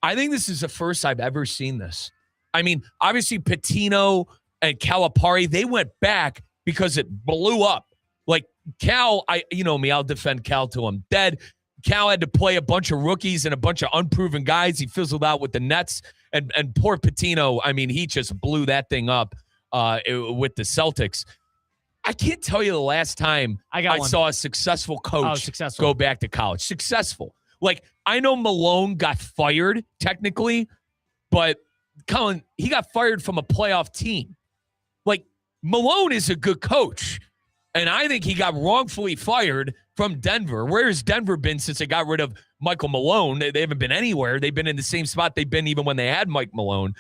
B: I think this is the first I've ever seen this. I mean, obviously Pitino and Calipari, they went back because it blew up. Like Cal, you know me, I'll defend Cal till I'm dead. Cal had to play a bunch of rookies and a bunch of unproven guys. He fizzled out with the Nets. And poor Pitino, I mean, he just blew that thing up with the Celtics. I can't tell you the last time I saw a successful coach go back to college. Successful. Like, I know Malone got fired technically, but Colin, he got fired from a playoff team. Like, Malone is a good coach. And I think he got wrongfully fired from Denver. Where has Denver been since they got rid of Michael Malone? They haven't been anywhere. They've been in the same spot they've been even when they had Mike Malone.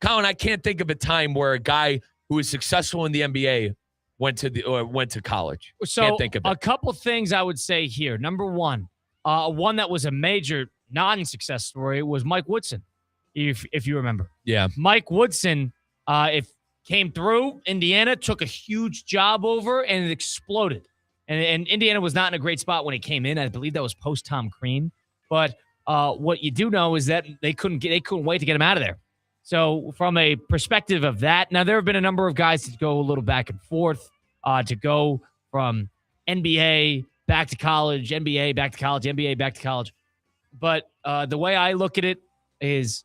B: Colin, I can't think of a time where a guy who was successful in the NBA went to college.
A: So
B: can't think of it.
A: A couple things I would say here. Number one that was a major non-success story was Mike Woodson, if you remember.
B: Yeah.
A: Mike Woodson, came through Indiana, took a huge job over, and it exploded. And Indiana was not in a great spot when he came in. I believe that was post Tom Crean. But what you do know is that they couldn't wait to get him out of there. So from a perspective of that, now there have been a number of guys that go a little back and forth to go from NBA back to college, NBA back to college, NBA back to college. But the way I look at it is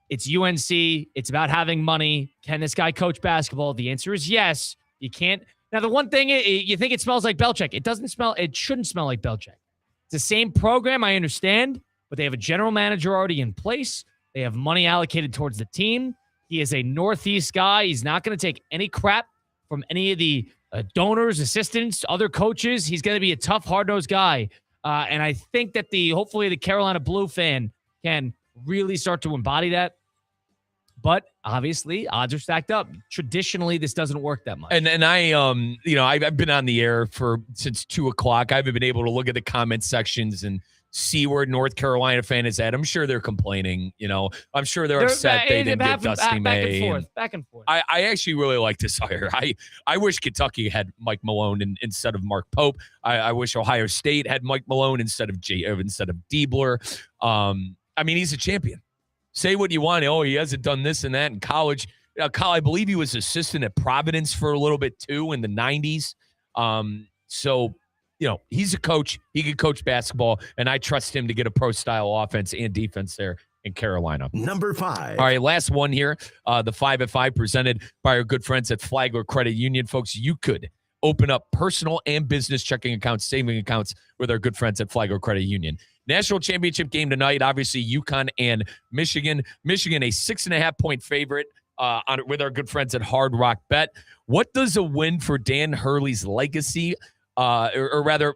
A: it's UNC. It's about having money. Can this guy coach basketball? The answer is yes. You can't. Now, the one thing, you think it smells like Belichick. It shouldn't smell like Belichick. It's the same program, I understand, but they have a general manager already in place. They have money allocated towards the team. He is a Northeast guy. He's not going to take any crap from any of the donors, assistants, other coaches. He's going to be a tough, hard-nosed guy. And I think that hopefully the Carolina Blue fan can really start to embody that. But obviously, odds are stacked up. Traditionally, this doesn't work that much.
B: And I, I've been on the air since 2:00. I haven't been able to look at the comment sections and see where North Carolina fan is at. I'm sure they're complaining. I'm sure they're upset they didn't get Dusty May.
A: Back and forth.
B: I actually really like this hire. I wish Kentucky had Mike Malone instead of Mark Pope. I wish Ohio State had Mike Malone instead of Diebler. I mean, he's a champion. Say what you want. Oh, he hasn't done this and that in college. Kyle, I believe he was assistant at Providence for a little bit too in the 90s. So, he's a coach. He can coach basketball, and I trust him to get a pro-style offense and defense there in Carolina.
G: Number 5.
B: All right, last one here. The 5 at 5 presented by our good friends at Flagler Credit Union. Folks, you could open up personal and business checking accounts, saving accounts with our good friends at Flagler Credit Union. National championship game tonight, obviously UConn and Michigan. Michigan, a 6.5-point favorite with our good friends at Hard Rock Bet. What does a win for Dan Hurley's legacy, or rather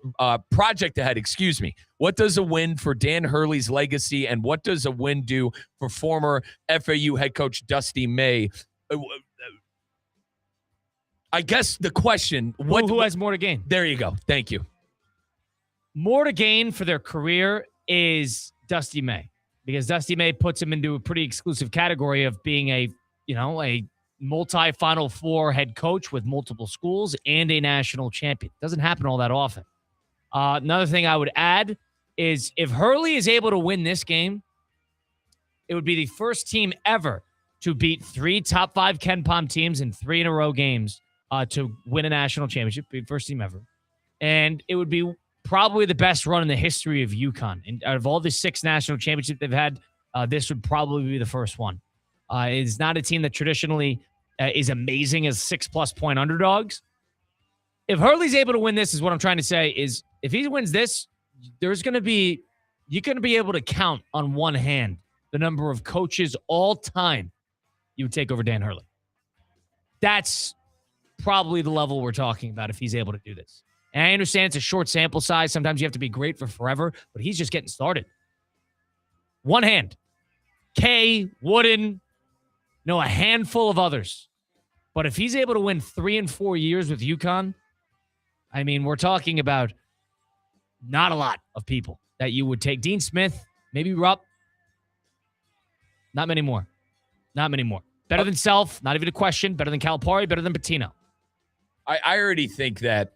B: project ahead, excuse me. What does a win for Dan Hurley's legacy and what does a win do for former FAU head coach Dusty May? I guess the question,
A: who has more to gain?
B: There you go. Thank you.
A: More to gain for their career is Dusty May, because Dusty May puts him into a pretty exclusive category of being a multi-Final Four head coach with multiple schools and a national champion. Doesn't happen all that often. Another thing I would add is if Hurley is able to win this game, it would be the first team ever to beat 3 top 5 Ken Pom teams in 3 in a row games to win a national championship. Be the first team ever. And it would be probably the best run in the history of UConn. And out of all the 6 national championships they've had, this would probably be the first one. It's not a team that traditionally is amazing as 6+ point underdogs. If Hurley's able to win this, is what I'm trying to say, is if he wins this, you're going to be able to count on one hand the number of coaches all time you would take over Dan Hurley. That's probably the level we're talking about if he's able to do this. And I understand it's a short sample size. Sometimes you have to be great for forever, but he's just getting started. One hand. Kay, Wooden, a handful of others. But if he's able to win 3 and 4 years with UConn, I mean, we're talking about not a lot of people that you would take. Dean Smith, maybe Rupp. Not many more. Better than Self, not even a question. Better than Calipari, better than Pitino.
B: I already think that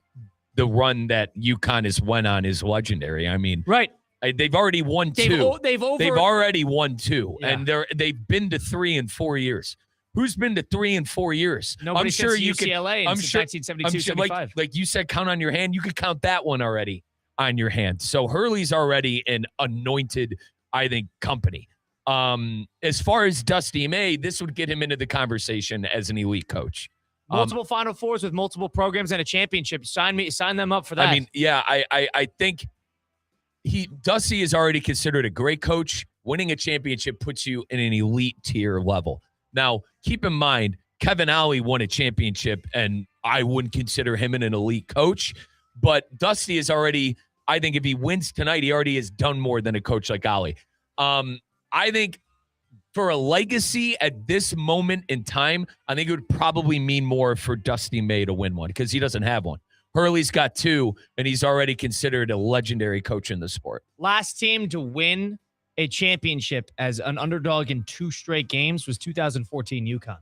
B: the run that UConn has went on is legendary. I mean,
A: right.
B: They've already won 2.
A: They've
B: already won 2,
A: yeah.
B: and they've been to 3 in 4 years. Who's been to 3 in 4 years?
A: Nobody
B: I'm sure you
A: UCLA
B: could. I'm
A: since
B: sure
A: 1972,
B: I'm sure, like you said, count on your hand. You could count that one already on your hand. So Hurley's already an anointed, I think, company. As far as Dusty May, this would get him into the conversation as an elite coach.
A: Multiple Final Fours with multiple programs and a championship. Sign them up for that.
B: I mean, yeah, I think Dusty is already considered a great coach. Winning a championship puts you in an elite tier level. Now, keep in mind, Kevin Ollie won a championship, and I wouldn't consider him an elite coach. But Dusty is already, I think if he wins tonight, he already has done more than a coach like Ollie. I think for a legacy at this moment in time, I think it would probably mean more for Dusty May to win one because he doesn't have one. Hurley's got 2, and he's already considered a legendary coach in the sport.
A: Last team to win a championship as an underdog in 2 straight games was 2014 UConn.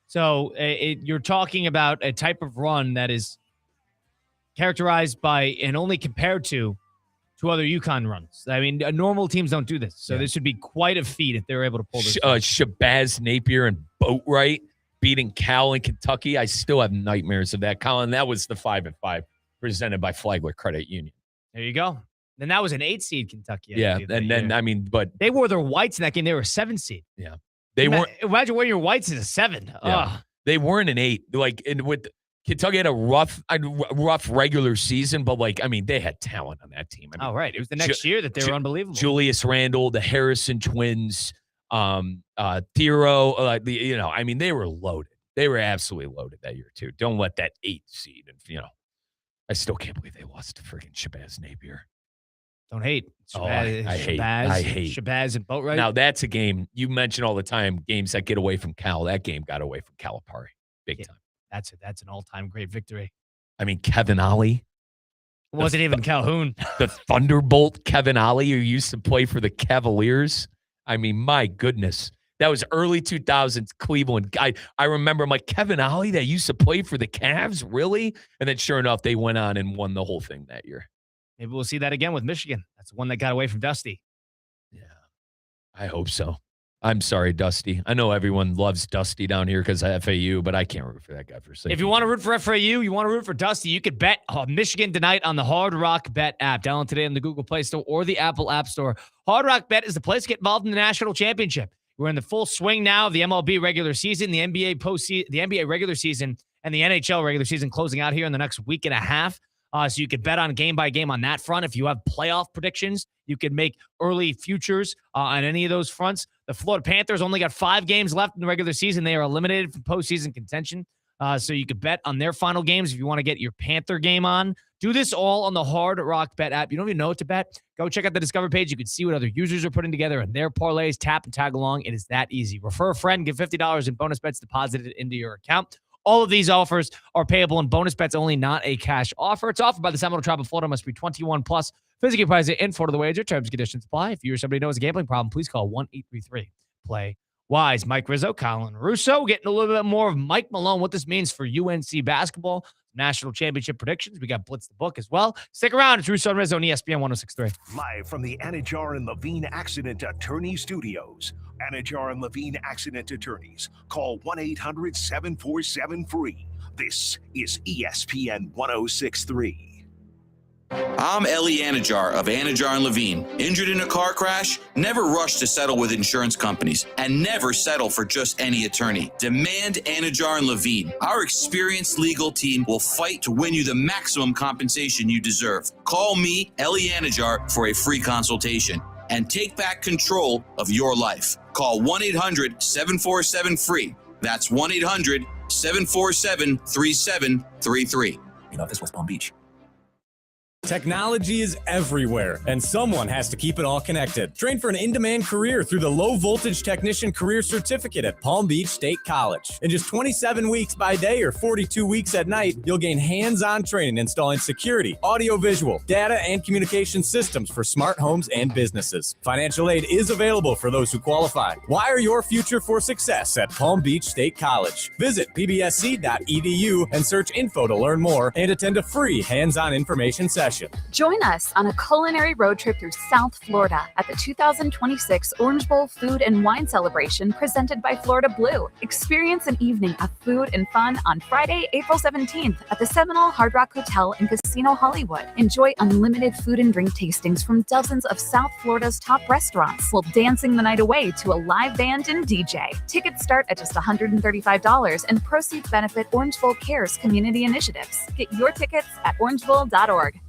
A: So you're talking about a type of run that is characterized by and only compared to other UConn runs. I mean, normal teams don't do this. So This would be quite a feat if they were able to pull this.
B: Shabazz Napier and Boatwright beating Cal in Kentucky. I still have nightmares of that. Colin, that was the 5-5 presented by Flagler Credit Union.
A: There you go. Then that was an 8 seed Kentucky.
B: But
A: they wore their whites in that game. They were a 7 seed.
B: Yeah. They weren't.
A: Imagine wearing your whites as a 7.
B: Yeah. They weren't an 8. With Kentucky had a rough regular season, but they had talent on that team.
A: Right. It was the next year that they were unbelievable.
B: Julius Randle, the Harrison twins, Thero, they were loaded. They were absolutely loaded that year too. Don't let that 8 seed, I still can't believe they lost to freaking Shabazz Napier.
A: Don't hate.
B: I hate
A: Shabazz and Boatwright.
B: Now that's a game you mention all the time. Games that get away from Cal. That game got away from Calipari, big time.
A: That's an all-time great victory.
B: I mean, Kevin Ollie.
A: It wasn't even Calhoun.
B: The Thunderbolt Kevin Ollie, who used to play for the Cavaliers. I mean, my goodness. That was early 2000s Cleveland. I remember Kevin Ollie that used to play for the Cavs, really? And then sure enough, they went on and won the whole thing that year.
A: Maybe we'll see that again with Michigan. That's the one that got away from Dusty.
B: Yeah, I hope so. I'm sorry, Dusty. I know everyone loves Dusty down here because of FAU, but I can't root for that guy for a second.
A: If you want to root for FAU, you want to root for Dusty, you could bet Michigan tonight on the Hard Rock Bet app. Download today on the Google Play Store or the Apple App Store. Hard Rock Bet is the place to get involved in the national championship. We're in the full swing now of the MLB regular season, the NBA postseason, the NBA regular season, and the NHL regular season closing out here in the next week and a half. So you could bet on game by game on that front. If you have playoff predictions, you could make early futures on any of those fronts. The Florida Panthers only got 5 games left in the regular season. They are eliminated from postseason contention. So you could bet on their final games if you want to get your Panther game on. Do this all on the Hard Rock Bet app. You don't even know what to bet? Go check out the Discover page. You can see what other users are putting together and their parlays. Tap and tag along. It is that easy. Refer a friend. Get $50 in bonus bets deposited into your account. All of these offers are payable in bonus bets only, not a cash offer. It's offered by the Seminole Tribe of Florida. Must be 21 plus. Physically present in Florida. The wager. Terms and conditions apply. If you or somebody knows a gambling problem, please call 1-833-PLAY-WISE. Mike Rizzo, Colin Russo, getting a little bit more of Mike Malone, what this means for UNC basketball, national championship predictions. We got Blitz the Book as well. Stick around. It's Russo and Rizzo on ESPN 106.3.
G: Live from the Anajar and Levine Accident Attorney Studios. Anajar and Levine Accident Attorneys. Call 1-800-747-FREE. This is ESPN 106.3.
E: I'm Ellie Anajar of Anajar and Levine. Injured in a car crash? Never rush to settle with insurance companies and never settle for just any attorney. Demand Anajar and Levine. Our experienced legal team will fight to win you the maximum compensation you deserve. Call me, Ellie Anajar, for a free consultation and take back control of your life. Call 1-800-747-FREE. That's 1-800-747-3733.
F: This was Palm Beach.
I: Technology is everywhere, and someone has to keep it all connected. Train for an in-demand career through the Low Voltage Technician Career Certificate at Palm Beach State College. In just 27 weeks by day or 42 weeks at night, you'll gain hands-on training installing security, audio-visual, data, and communication systems for smart homes and businesses. Financial aid is available for those who qualify. Wire your future for success at Palm Beach State College. Visit pbsc.edu and search info to learn more and attend a free hands-on information session.
J: Join us on a culinary road trip through South Florida at the 2026 Orange Bowl Food and Wine Celebration presented by Florida Blue. Experience an evening of food and fun on Friday, April 17th at the Seminole Hard Rock Hotel and Casino Hollywood. Enjoy unlimited food and drink tastings from dozens of South Florida's top restaurants while dancing the night away to a live band and DJ. Tickets start at just $135 and proceeds benefit Orange Bowl Cares community initiatives. Get your tickets at orangebowl.org.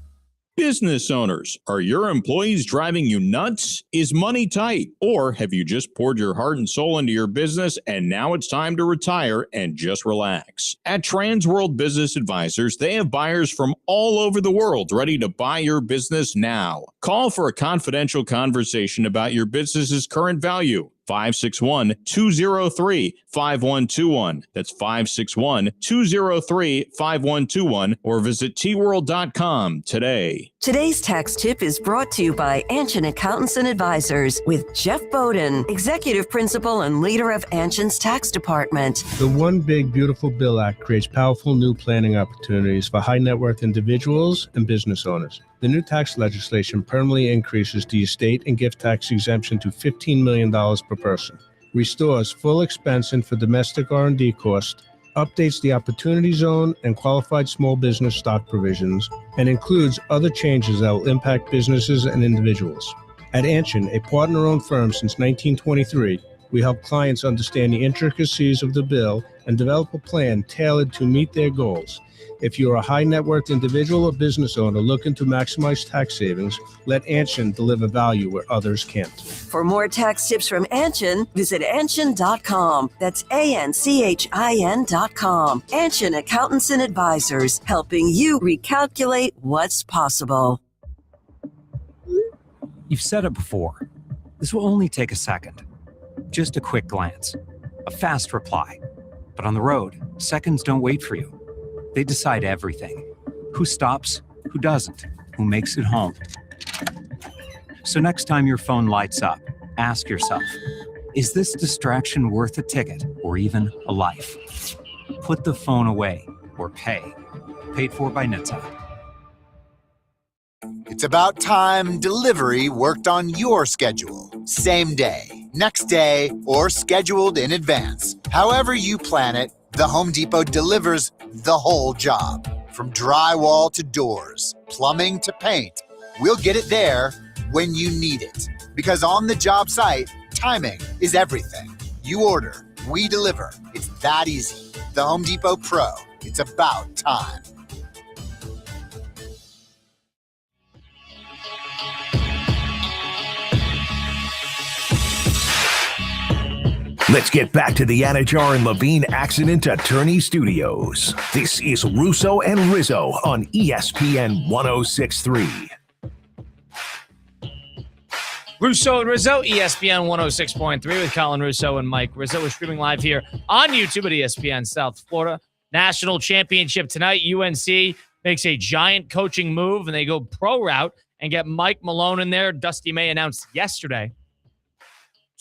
C: Business owners, are your employees driving you nuts? Is money tight? Or have you just poured your heart and soul into your business and now it's time to retire and just relax? At Transworld Business Advisors, they have buyers from all over the world ready to buy your business now. Call for a confidential conversation about your business's current value. 561-203-5121. That's 561-203-5121 or visit tworld.com today.
H: Today's tax tip is brought to you by Anshin Accountants and Advisors with Jeff Bowden, Executive Principal and leader of Anshin's Tax Department.
V: The One Big Beautiful Bill Act creates powerful new planning opportunities for high net worth individuals and business owners. The new tax legislation permanently increases the estate and gift tax exemption to $15 million per person, restores full expensing for domestic R&D costs, updates the Opportunity Zone and qualified small business stock provisions, and includes other changes that will impact businesses and individuals. At Anshin, a partner-owned firm since 1923, we help clients understand the intricacies of the bill and develop a plan tailored to meet their goals. If you're a high net worth individual or business owner looking to maximize tax savings, let Anshin deliver value where others can't.
H: For more tax tips from Anshin, visit Anshin.com. That's ANCHIN.com. Anshin Accountants and Advisors, helping you recalculate what's possible.
W: You've said it before. This will only take a second. Just a quick glance, a fast reply. But on the road, seconds don't wait for you. They decide everything. Who stops, who doesn't, who makes it home. So next time your phone lights up, ask yourself, is this distraction worth a ticket or even a life? Put the phone away or pay. Paid for by NHTSA.
X: It's about time delivery worked on your schedule. Same day, next day, or scheduled in advance. However you plan it, the Home Depot delivers the whole job. From drywall to doors, plumbing to paint, we'll get it there when you need it. Because on the job site, timing is everything. You order, we deliver. It's that easy. The Home Depot Pro. It's about time.
G: Let's get back to the Anajar and Levine Accident Attorney Studios. This is Russo and Rizzo on ESPN 106.3.
A: Russo and Rizzo, ESPN 106.3 with Colin Russo and Mike Rizzo. We're streaming live here on YouTube at ESPN South Florida. National Championship tonight. UNC makes a giant coaching move, and they go pro route and get Mike Malone in there. Dusty May announced yesterday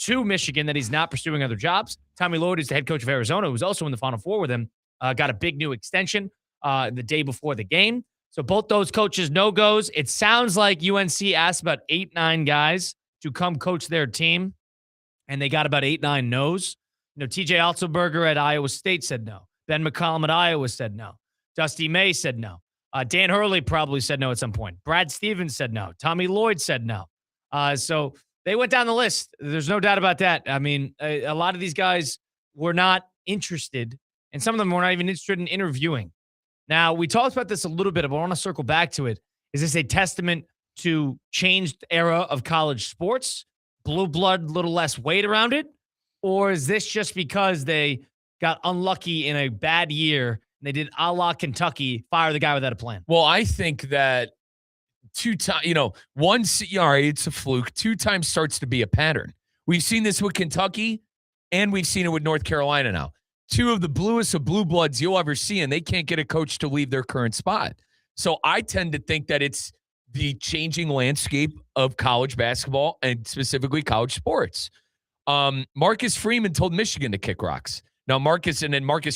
A: to Michigan that he's not pursuing other jobs. Tommy Lloyd is the head coach of Arizona, who's also in the Final Four with him. Got a big new extension the day before the game. So both those coaches no-goes. It sounds like UNC asked about 8-9 guys to come coach their team, and they got about 8-9 no's. You know, TJ Otzelberger at Iowa State said no. Ben McCollum at Iowa said no. Dusty May said no. Dan Hurley probably said no at some point. Brad Stevens said no. Tommy Lloyd said no. So they went down the list. There's no doubt about that. I mean, a lot of these guys were not interested, and some of them were not even interested in interviewing. Now, we talked about this a little bit, but I want to circle back to it. Is this a testament to changed era of college sports, blue blood, little less weight around it? Or is this just because they got unlucky in a bad year and they did a la Kentucky, fire the guy without a plan?
B: Well, I think that 2 times, once, all right, it's a fluke. 2 times starts to be a pattern. We've seen this with Kentucky, and we've seen it with North Carolina now. 2 of the bluest of blue bloods you'll ever see, and they can't get a coach to leave their current spot. So I tend to think that it's the changing landscape of college basketball and specifically college sports. Marcus Freeman told Michigan to kick rocks. Now, Marcus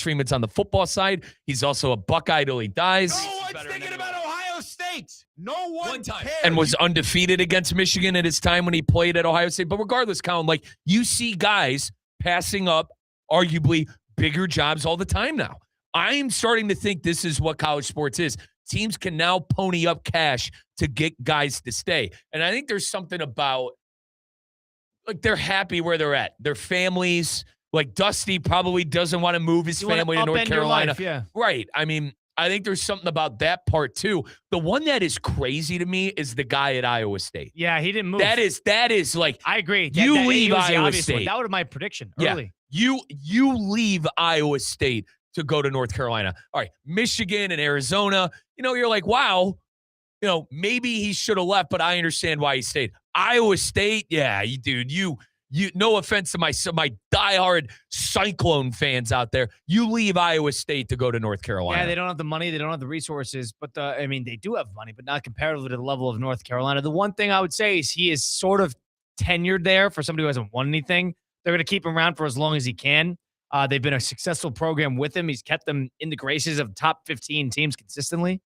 B: Freeman's on the football side. He's also a Buckeye till he dies.
V: No one's thinking about Ohio State. No one cares.
B: And was undefeated against Michigan at his time when he played at Ohio State. But regardless, Colin, like, you see guys passing up arguably bigger jobs all the time now. I'm starting to think this is what college sports is. Teams can now pony up cash to get guys to stay. And I think there's something about, like, they're happy where they're at. Their families, like Dusty probably doesn't want to move his family to North Carolina.
A: Life, yeah.
B: Right. I mean, I think there's something about that part too. The one that is crazy to me is the guy at Iowa State.
A: Yeah, he didn't move.
B: That is like,
A: I agree.
B: You leave Iowa State.
A: That was my prediction early.
B: Yeah, you leave Iowa State to go to North Carolina. All right, Michigan and Arizona, you're like, wow, maybe he should have left, but I understand why he stayed. Iowa State, yeah, dude, you no offense to my diehard Cyclone fans out there, you leave Iowa State to go to North Carolina.
A: Yeah, they don't have the money, they don't have the resources, but they do have money, but not comparatively to the level of North Carolina. The one thing I would say is he is sort of tenured there for somebody who hasn't won anything. They're going to keep him around for as long as he can. They've been a successful program with him. He's kept them in the graces of top 15 teams consistently.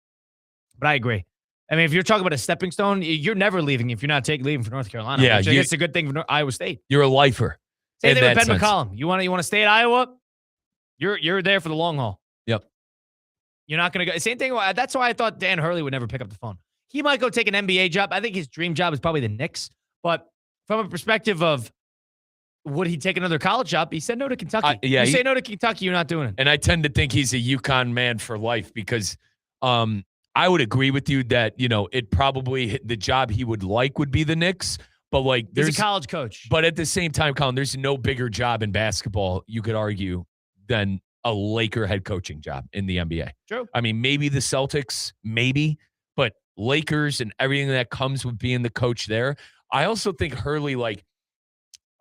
A: But I agree. I mean, if you're talking about a stepping stone, you're never leaving if you're not leaving for North Carolina.
B: Yeah,
A: it's a good thing for Iowa State.
B: You're a lifer.
A: Same thing with Ben McCollum. You want to stay at Iowa? You're there for the long haul.
B: Yep.
A: You're not going to go. Same thing. That's why I thought Dan Hurley would never pick up the phone. He might go take an NBA job. I think his dream job is probably the Knicks. But from a perspective of would he take another college job, he said no to Kentucky. You say no to Kentucky, you're not doing it.
B: And I tend to think he's a UConn man for life because I would agree with you that, it probably the job he would like would be the Knicks. But like,
A: he's a college coach.
B: But at the same time, Colin, there's no bigger job in basketball, you could argue, than a Laker head coaching job in the NBA.
A: True.
B: I mean, maybe the Celtics, maybe, but Lakers and everything that comes with being the coach there. I also think Hurley,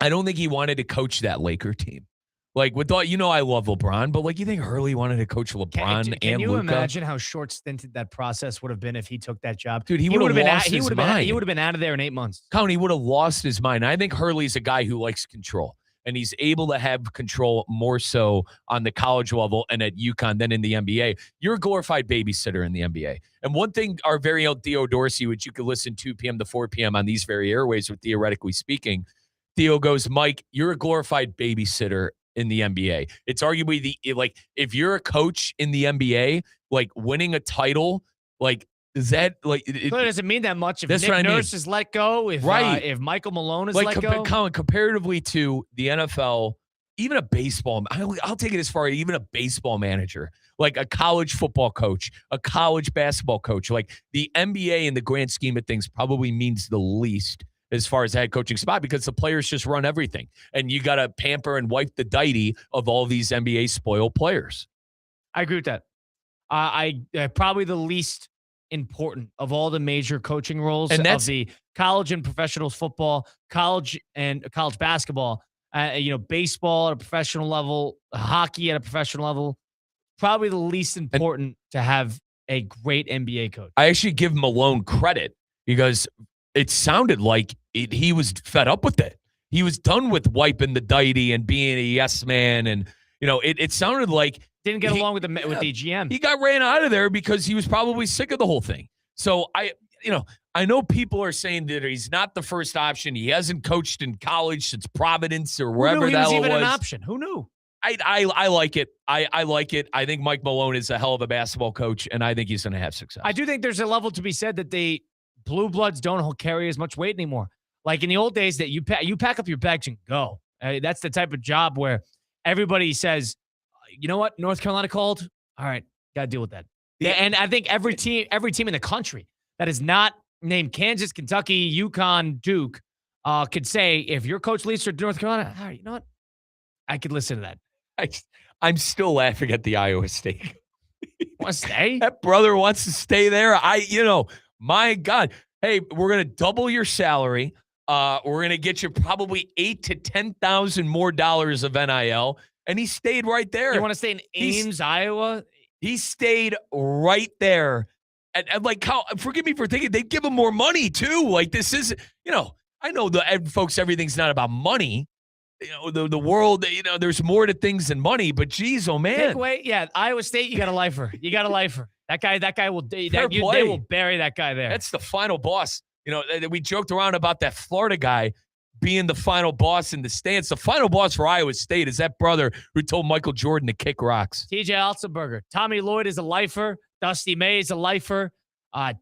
B: I don't think he wanted to coach that Laker team. Like, with all, I love LeBron, but you think Hurley wanted to coach LeBron and Luka?
A: Can you imagine how short-stinted that process would have been if he took that job?
B: Dude, he would have lost his mind.
A: He would have been out of there in 8 months.
B: Colin, he would have lost his mind. I think Hurley's a guy who likes control, and he's able to have control more so on the college level and at UConn than in the NBA. You're a glorified babysitter in the NBA. And one thing our very own Theo Dorsey, which you could listen 2 p.m. to 4 p.m. on these very airways with Theoretically Speaking, Theo goes, Mike, you're a glorified babysitter in the NBA. It's arguably if you're a coach in the NBA, winning a title, does that it
A: doesn't mean that much if Nick Nurse is let go, if Michael Malone is let go.
B: Colin, comparatively to the NFL, even a baseball, I'll take it as far as even a baseball manager, like a college football coach, a college basketball coach, the NBA in the grand scheme of things probably means the least as far as a head coaching spot because the players just run everything. And you got to pamper and wipe the diety of all these NBA spoiled players.
A: I agree with that. I probably the least important of all the major coaching roles of the college and professional football, college and college basketball, baseball at a professional level, hockey at a professional level, probably the least important to have a great NBA coach.
B: I actually give Malone credit because it sounded like he was fed up with it. He was done with wiping the diety and being a yes man. And, it sounded like
A: didn't get along with the GM.
B: He got ran out of there because he was probably sick of the whole thing. So I know people are saying that he's not the first option. He hasn't coached in college since Providence or wherever that was.
A: Even an option. Who knew?
B: I like it. I like it. I think Mike Malone is a hell of a basketball coach, and I think he's going to have success.
A: I do think there's a level to be said that the blue bloods don't carry as much weight anymore. Like in the old days, that you pack up your bags and go. That's the type of job where everybody says, you know what, North Carolina called. All right, got to deal with that. Yeah, and I think every team in the country that is not named Kansas, Kentucky, UConn, Duke could say, if your coach leads to North Carolina, all right, you know what, I could listen to that.
B: I'm still laughing at the Iowa State.
A: Want to stay?
B: That brother wants to stay there. My God. Hey, we're going to double your salary. We're going to get you probably $8,000 to $10,000 more dollars of NIL. And he stayed right there.
A: You want to stay in Ames, Iowa?
B: He stayed right there. And like, how, forgive me for thinking they'd give him more money too. Like, this is, I know folks, everything's not about money. The world, there's more to things than money, but geez, oh man.
A: Take away, Iowa State, you got a lifer. That guy will, they will bury that guy there.
B: That's the final boss. We joked around about that Florida guy being the final boss in the stands. The final boss for Iowa State is that brother who told Michael Jordan to kick rocks.
A: TJ Altenberger. Tommy Lloyd is a lifer. Dusty May is a lifer. Ben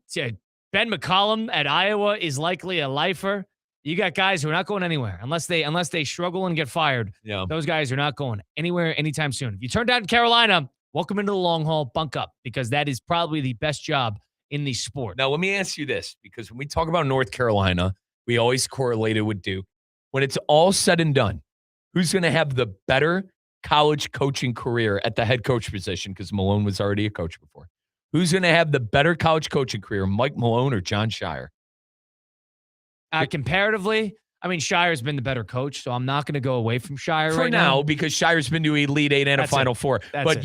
A: McCollum at Iowa is likely a lifer. You got guys who are not going anywhere unless they struggle and get fired.
B: Yeah.
A: Those guys are not going anywhere anytime soon. If you turn down Carolina, welcome into the long haul, bunk up, because that is probably the best job in the sport.
B: Now, let me ask you this, because when we talk about North Carolina, we always correlate it with Duke. When it's all said and done, who's going to have the better college coaching career at the head coach position? Because Malone was already a coach before. Who's going to have the better college coaching career, Mike Malone or John Shire?
A: Comparatively, I mean, Shire's been the better coach, so I'm not going to go away from Shire
B: for
A: right now.
B: Because Shire's been to Elite Eight and a Final Four. But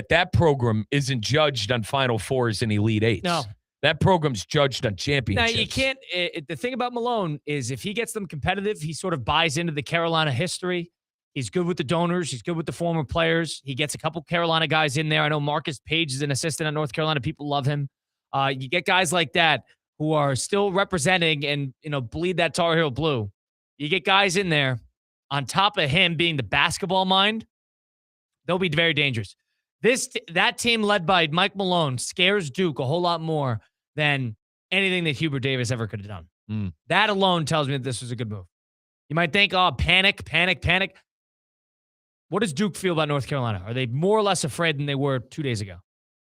B: that program isn't judged on Final Fours and Elite Eights.
A: No.
B: That program's judged on championships.
A: Now, you can't the thing about Malone is if he gets them competitive, he sort of buys into the Carolina history. He's good with the donors. He's good with the former players. He gets a couple Carolina guys in there. I know Marcus Page is an assistant at North Carolina. People love him. You get guys like that who are still representing and, bleed that Tar Heel blue. You get guys in there on top of him being the basketball mind, they'll be very dangerous. That team led by Mike Malone scares Duke a whole lot more than anything that Hubert Davis ever could have done. That alone tells me that this was a good move. You might think, panic. What does Duke feel about North Carolina? Are they more or less afraid than they were 2 days ago?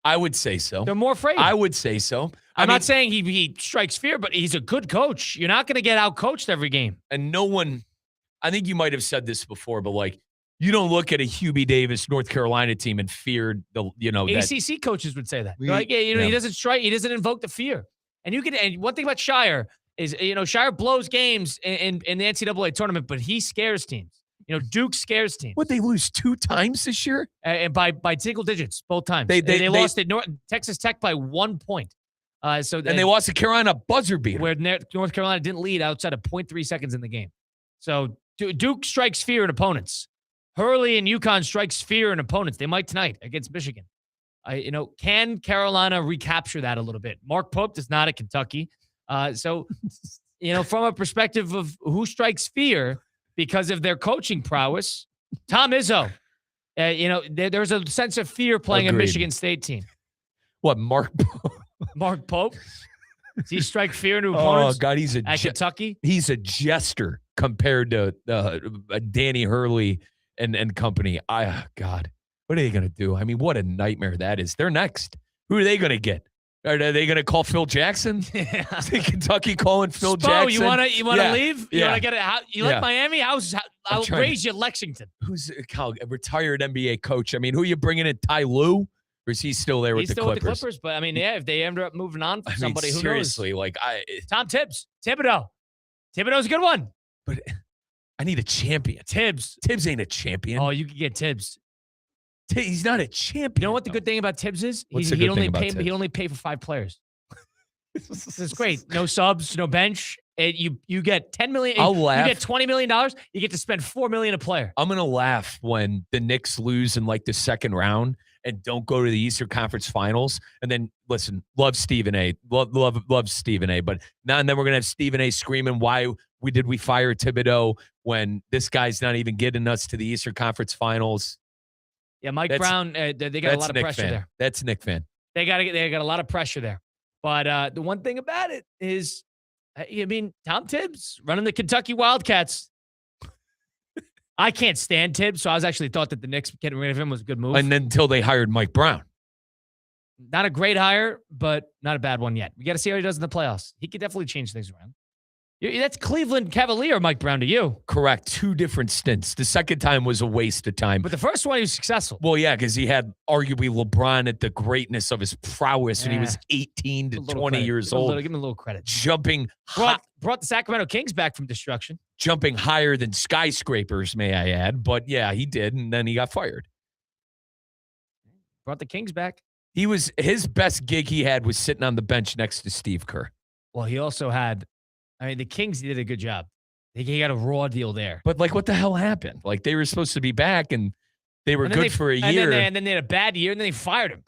B: I would say so.
A: They're more afraid.
B: I would say so.
A: I'm not saying he strikes fear, but he's a good coach. You're not going to get out-coached every game.
B: And no one, I think you might have said this before, but you don't look at a Hubie Davis North Carolina team and fear
A: ACC coaches would say that. They're like, he doesn't strike, he doesn't invoke the fear. And one thing about Shire is, Shire blows games in the NCAA tournament, but he scares teams. Duke scares teams.
B: Would they lose 2 times this year?
A: And by single digits both times. They lost at Texas Tech by 1 point. And
B: they lost to Carolina buzzer beater,
A: where North Carolina didn't lead outside of 0.3 seconds in the game. So Duke strikes fear in opponents. Hurley and UConn strikes fear in opponents. They might tonight against Michigan. Can Carolina recapture that a little bit? Mark Pope does not at Kentucky. From a perspective of who strikes fear because of their coaching prowess, Tom Izzo. There's a sense of fear playing a Michigan State team.
B: What, Mark Pope?
A: Mark Pope? Does he strike fear into opponents?
B: Oh, God,
A: at Kentucky?
B: He's a jester compared to Danny Hurley and company. God, what are they going to do? I mean, what a nightmare that is. They're next. Who are they going to get? Are they going to call Phil Jackson? Yeah. Is Kentucky calling Phil Jackson?
A: You want to leave? You want to get it? You like Miami? I'll raise you Lexington.
B: Who's a retired NBA coach? I mean, who are you bringing in? Ty Lue? Or is he still there with the Clippers?
A: He's still with the Clippers, but I mean, if they end up moving on from somebody, who
B: seriously,
A: knows? Tom Thibodeau. Thibodeau's a good one.
B: But I need a champion. Tibbs ain't a champion.
A: Oh, you could get Tibbs.
B: He's not a champion.
A: You know what the good thing about Tibbs is?
B: He'd
A: only pay for 5 players. This is great. No subs, no bench. You get $10 million.
B: I'll laugh.
A: You get $20 million. You get to spend $4 million a player.
B: I'm gonna laugh when the Knicks lose in the second round, and don't go to the Eastern Conference Finals. And then, listen, love Stephen A. Love Stephen A. But now and then we're going to have Stephen A. screaming, why we fire Thibodeau when this guy's not even getting us to the Eastern Conference Finals.
A: Yeah, Mike Brown, they got a lot of pressure there.
B: That's Nick fan.
A: They got a lot of pressure there. But the one thing about it is, I mean, Tom Tibbs running the Kentucky Wildcats. I can't stand Tibbs, so I was actually thought that the Knicks getting rid of him was a good move.
B: And then until they hired Mike Brown.
A: Not a great hire, but not a bad one yet. We got to see how he does in the playoffs. He could definitely change things around. That's Cleveland Cavalier, Mike Brown, to you.
B: Correct. 2 different stints. The second time was a waste of time.
A: But the first one, he was successful.
B: Well, yeah, because he had arguably LeBron at the greatness of his prowess when he was 18 to 20 years old.
A: Give him a little credit.
B: Jumping
A: brought the Sacramento Kings back from destruction.
B: Jumping higher than skyscrapers, may I add. But, yeah, he did, and then he got fired.
A: Brought the Kings back.
B: His best gig he had was sitting on the bench next to Steve Kerr.
A: Well, he also had... I mean, the Kings did a good job. He got a raw deal there.
B: But, like, what the hell happened? Like, they were supposed to be back, and they were good for a year.
A: And then they had a bad year, and then they fired him.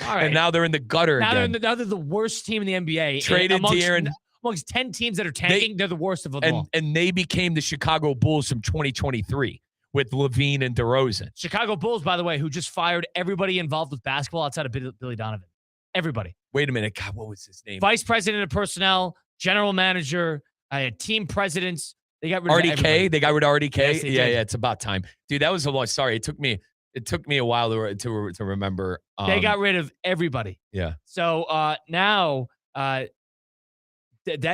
A: All right.
B: And now they're in the gutter again.
A: Now they're the worst team in the NBA.
B: Traded De'Aaron.
A: Amongst 10 teams that are tanking, they're the worst of them all.
B: And they became the Chicago Bulls from 2023 with Levine and DeRozan.
A: Chicago Bulls, by the way, who just fired everybody involved with basketball outside of Billy Donovan. Everybody.
B: Wait a minute. God, what was his name?
A: Vice president of personnel, general manager, team presidents. They got rid of everybody.
B: They got rid of RDK.
A: Yes,
B: yeah, it's about time, dude. That was a long. Sorry, it took me a while to remember.
A: They got rid of everybody.
B: Yeah.
A: So now that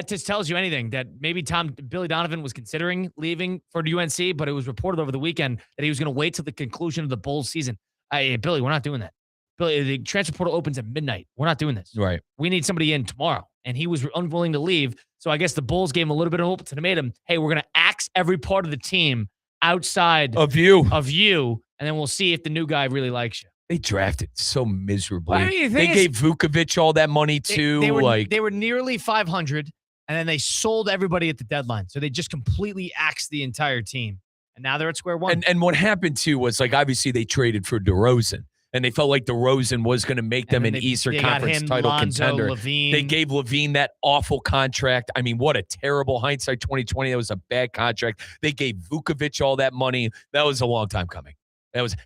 A: just tells you anything that maybe Billy Donovan was considering leaving for UNC, but it was reported over the weekend that he was going to wait till the conclusion of the Bulls season. Hey, Billy, we're not doing that. Billy, the transfer portal opens at midnight. We're not doing this.
B: Right.
A: We need somebody in tomorrow. And he was unwilling to leave. So I guess the Bulls gave him a little bit of ultimatum. Hey, we're going to axe every part of the team outside
B: of you.
A: And then we'll see if the new guy really likes you.
B: They drafted so miserably.
A: Well, I mean,
B: they gave Vukovic all that money too.
A: They were nearly 500, and then they sold everybody at the deadline. So they just completely axed the entire team. And now they're at square one.
B: And what happened too was, like, obviously they traded for DeRozan. And they felt like DeRozan was going to make them an Eastern Conference title contender.
A: Levine.
B: They gave Levine that awful contract. I mean, what a terrible hindsight 2020. That was a bad contract. They gave Vukovic all that money. That was a long time coming.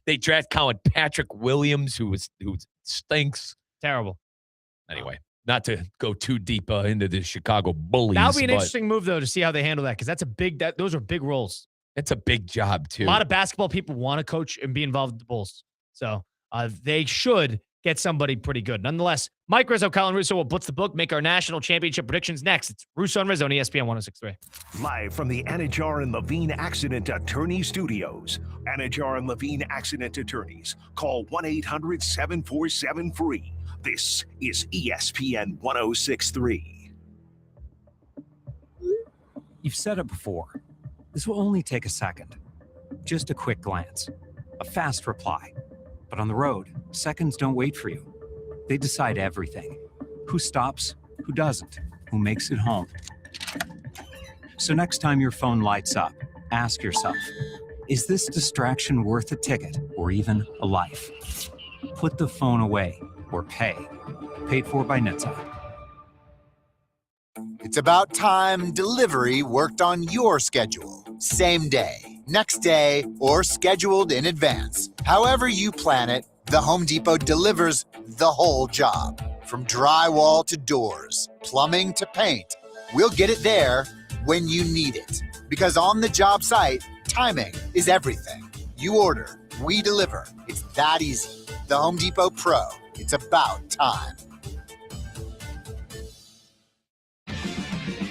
B: They draft Colin Patrick Williams, who stinks.
A: Terrible.
B: Anyway, not to go too deep into the Chicago Bullies.
A: That would be an interesting move, though, to see how they handle that, because those are big roles.
B: It's a big job, too.
A: A lot of basketball people want to coach and be involved with the Bulls. So they should get somebody pretty good. Nonetheless, Mike Rizzo, Colin Russo will blitz the book, make our national championship predictions next. It's Russo and Rizzo on ESPN 106.3.
G: Live from the Anajar and Levine Accident Attorney Studios. Anajar and Levine Accident Attorneys. Call 1-800-747-FREE. This is ESPN 106.3.
F: You've said it before. This will only take a second. Just a quick glance. A fast reply. But on the road, seconds don't wait for you. They decide everything. Who stops, who doesn't, who makes it home. So next time your phone lights up, ask yourself, is this distraction worth a ticket or even a life? Put the phone away or pay. Paid for by NHTSA.
K: It's about time delivery worked on your schedule. Same day, next day, or scheduled in advance. However you plan it, the Home Depot delivers the whole job. From drywall to doors, plumbing to paint, we'll get it there when you need it. Because on the job site, timing is everything. You order, we deliver. It's that easy. The Home Depot Pro. It's about time.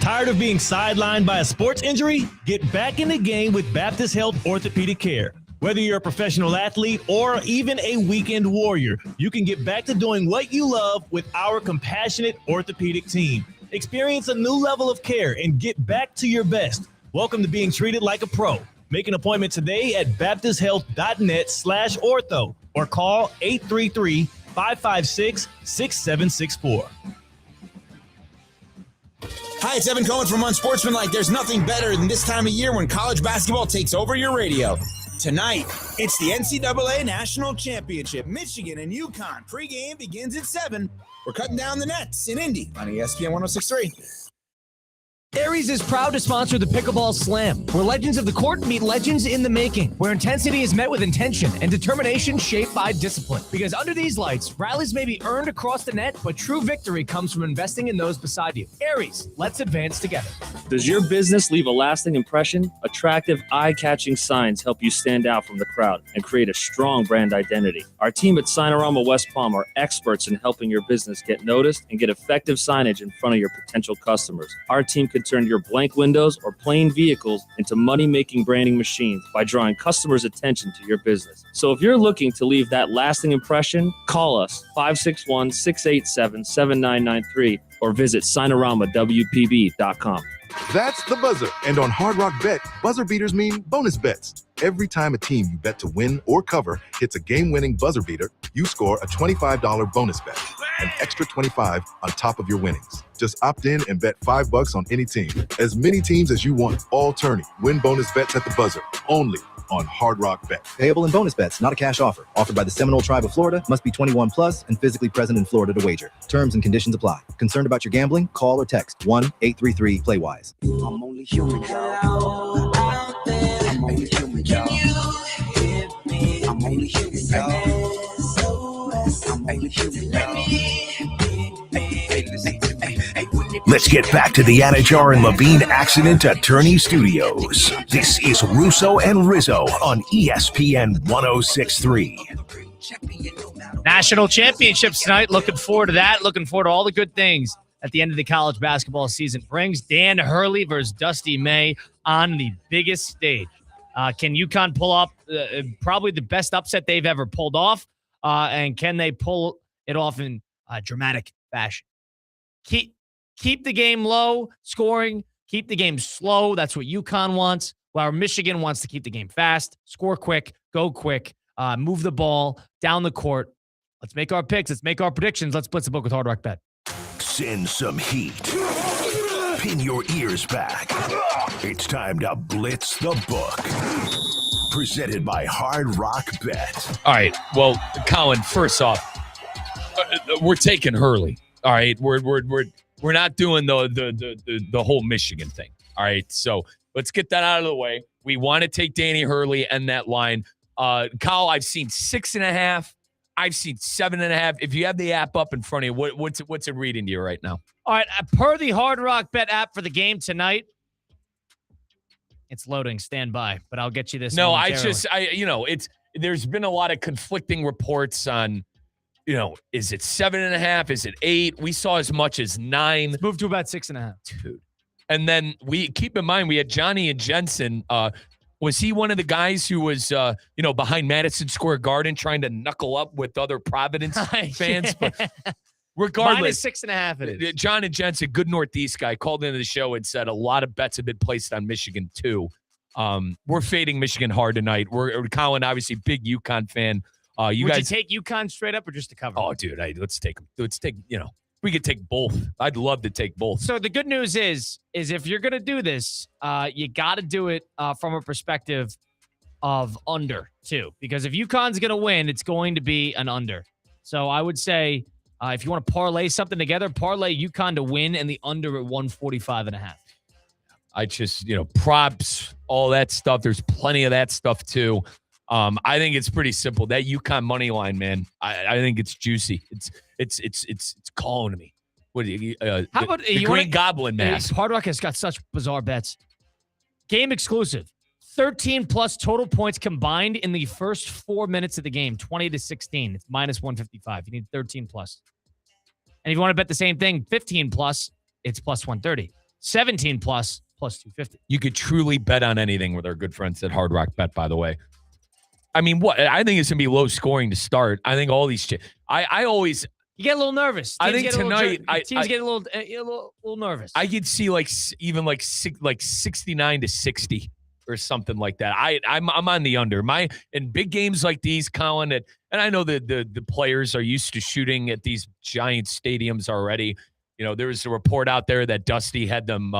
H: Tired of being sidelined by a sports injury? Get back in the game with Baptist Health Orthopedic Care. Whether you're a professional athlete or even a weekend warrior, you can get back to doing what you love with our compassionate orthopedic team. Experience a new level of care and get back to your best. Welcome to being treated like a pro. Make an appointment today at baptisthealth.net/ortho or call 833-556-6764.
V: Hi, it's Evan Cohen from Unsportsmanlike. There's nothing better than this time of year when college basketball takes over your radio. Tonight, it's the NCAA National Championship. Michigan and UConn. Pregame begins at 7. We're cutting down the nets in Indy on ESPN 106.3.
A: Aries is proud to sponsor the Pickleball Slam, where legends of the court meet legends in the making, where intensity is met with intention and determination shaped by discipline. Because under these lights, rallies may be earned across the net, but true victory comes from investing in those beside you. Aries, let's advance together.
L: Does your business leave a lasting impression? Attractive, eye-catching signs help you stand out from the crowd and create a strong brand identity. Our team at Signorama West Palm are experts in helping your business get noticed and get effective signage in front of your potential customers. Our team can turn your blank windows or plain vehicles into money-making branding machines by drawing customers' attention to your business. So if you're looking to leave that lasting impression, call us 561-687-7993 or visit signoramawpb.com.
O: That's the buzzer. And on Hard Rock Bet, buzzer beaters mean bonus bets. Every time a team you bet to win or cover hits a game-winning buzzer beater, you score a $25 bonus bet, an extra $25 on top of your winnings. Just opt in and bet $5 on any team. As many teams as you want, all tourney. Win bonus bets at the buzzer, only on Hard Rock Bet.
N: Payable in bonus bets, not a cash offer. Offered by the Seminole Tribe of Florida. Must be 21 plus and physically present in Florida to wager. Terms and conditions apply. Concerned about your gambling? Call or text 1-833-PLAY-WISE.
P: I'm only human, y'all. I'm only human, y'all. I'm only human, y'all. I'm only human, y'all.
G: Let's get back to the Anajar and Levine Accident Attorney Studios. This is Russo and Rizzo on ESPN 106.3.
A: National championships tonight. Looking forward to that. Looking forward to all the good things at the end of the college basketball season brings. Dan Hurley versus Dusty May on the biggest stage. Can UConn pull off probably the best upset they've ever pulled off? And can they pull it off in dramatic fashion? Keep the game low scoring. Keep the game slow. That's what UConn wants. While Michigan wants to keep the game fast, score quick, go quick, move the ball down the court. Let's make our picks. Let's make our predictions. Let's blitz the book with Hard Rock Bet.
G: Send some heat. Pin your ears back. It's time to blitz the book. Presented by Hard Rock Bet.
B: All right. Well, Colin, first off, we're taking Hurley. All right. We're not doing the whole Michigan thing. All right. So let's get that out of the way. We want to take Danny Hurley and that line. Kyle, I've seen 6.5. I've seen 7.5. If you have the app up in front of you, what's it reading to you right now?
A: All right. Per the Hard Rock Bet app for the game tonight, it's loading. Stand by, but I'll get you this.
B: No, there's been a lot of conflicting reports on, is it 7.5? Is it 8? We saw as much as 9.
A: Let's move to about 6.5.
B: Dude. And then keep in mind, we had Johnny and Jensen. Was he one of the guys who was, behind Madison Square Garden trying to knuckle up with other Providence fans? But regardless,
A: -6.5 it is.
B: John and Jensen, good Northeast guy, called into the show and said a lot of bets have been placed on Michigan too. We're fading Michigan hard tonight. Colin, obviously, big UConn fan. Would you
A: take UConn straight up or just to cover?
B: Oh, dude, let's take them. We could take both. I'd love to take both.
A: So the good news is if you're going to do this, you got to do it from a perspective of under, too. Because if UConn's going to win, it's going to be an under. So I would say if you want to parlay something together, parlay UConn to win and the under at 145.5.
B: I just, props, all that stuff. There's plenty of that stuff, too. I think it's pretty simple. That UConn money line, man. I think it's juicy. It's calling to me. What do you? How about the Green Goblin mask?
A: Hard Rock has got such bizarre bets. Game exclusive. 13 plus total points combined in the first 4 minutes of the game. 20-16. It's -155. You need 13 plus. And if you want to bet the same thing, 15 plus, it's +130. 17 plus, +250.
B: You could truly bet on anything with our good friends at Hard Rock Bet, by the way. I mean, I think it's going to be low scoring to start. I think all these I always...
A: You get a little nervous.
B: I think tonight...
A: Teams get a little nervous.
B: I could see even 69-60 or something like that. I'm on the under. In big games like these, Colin, and I know that the players are used to shooting at these giant stadiums already. There was a report out there that Dusty had them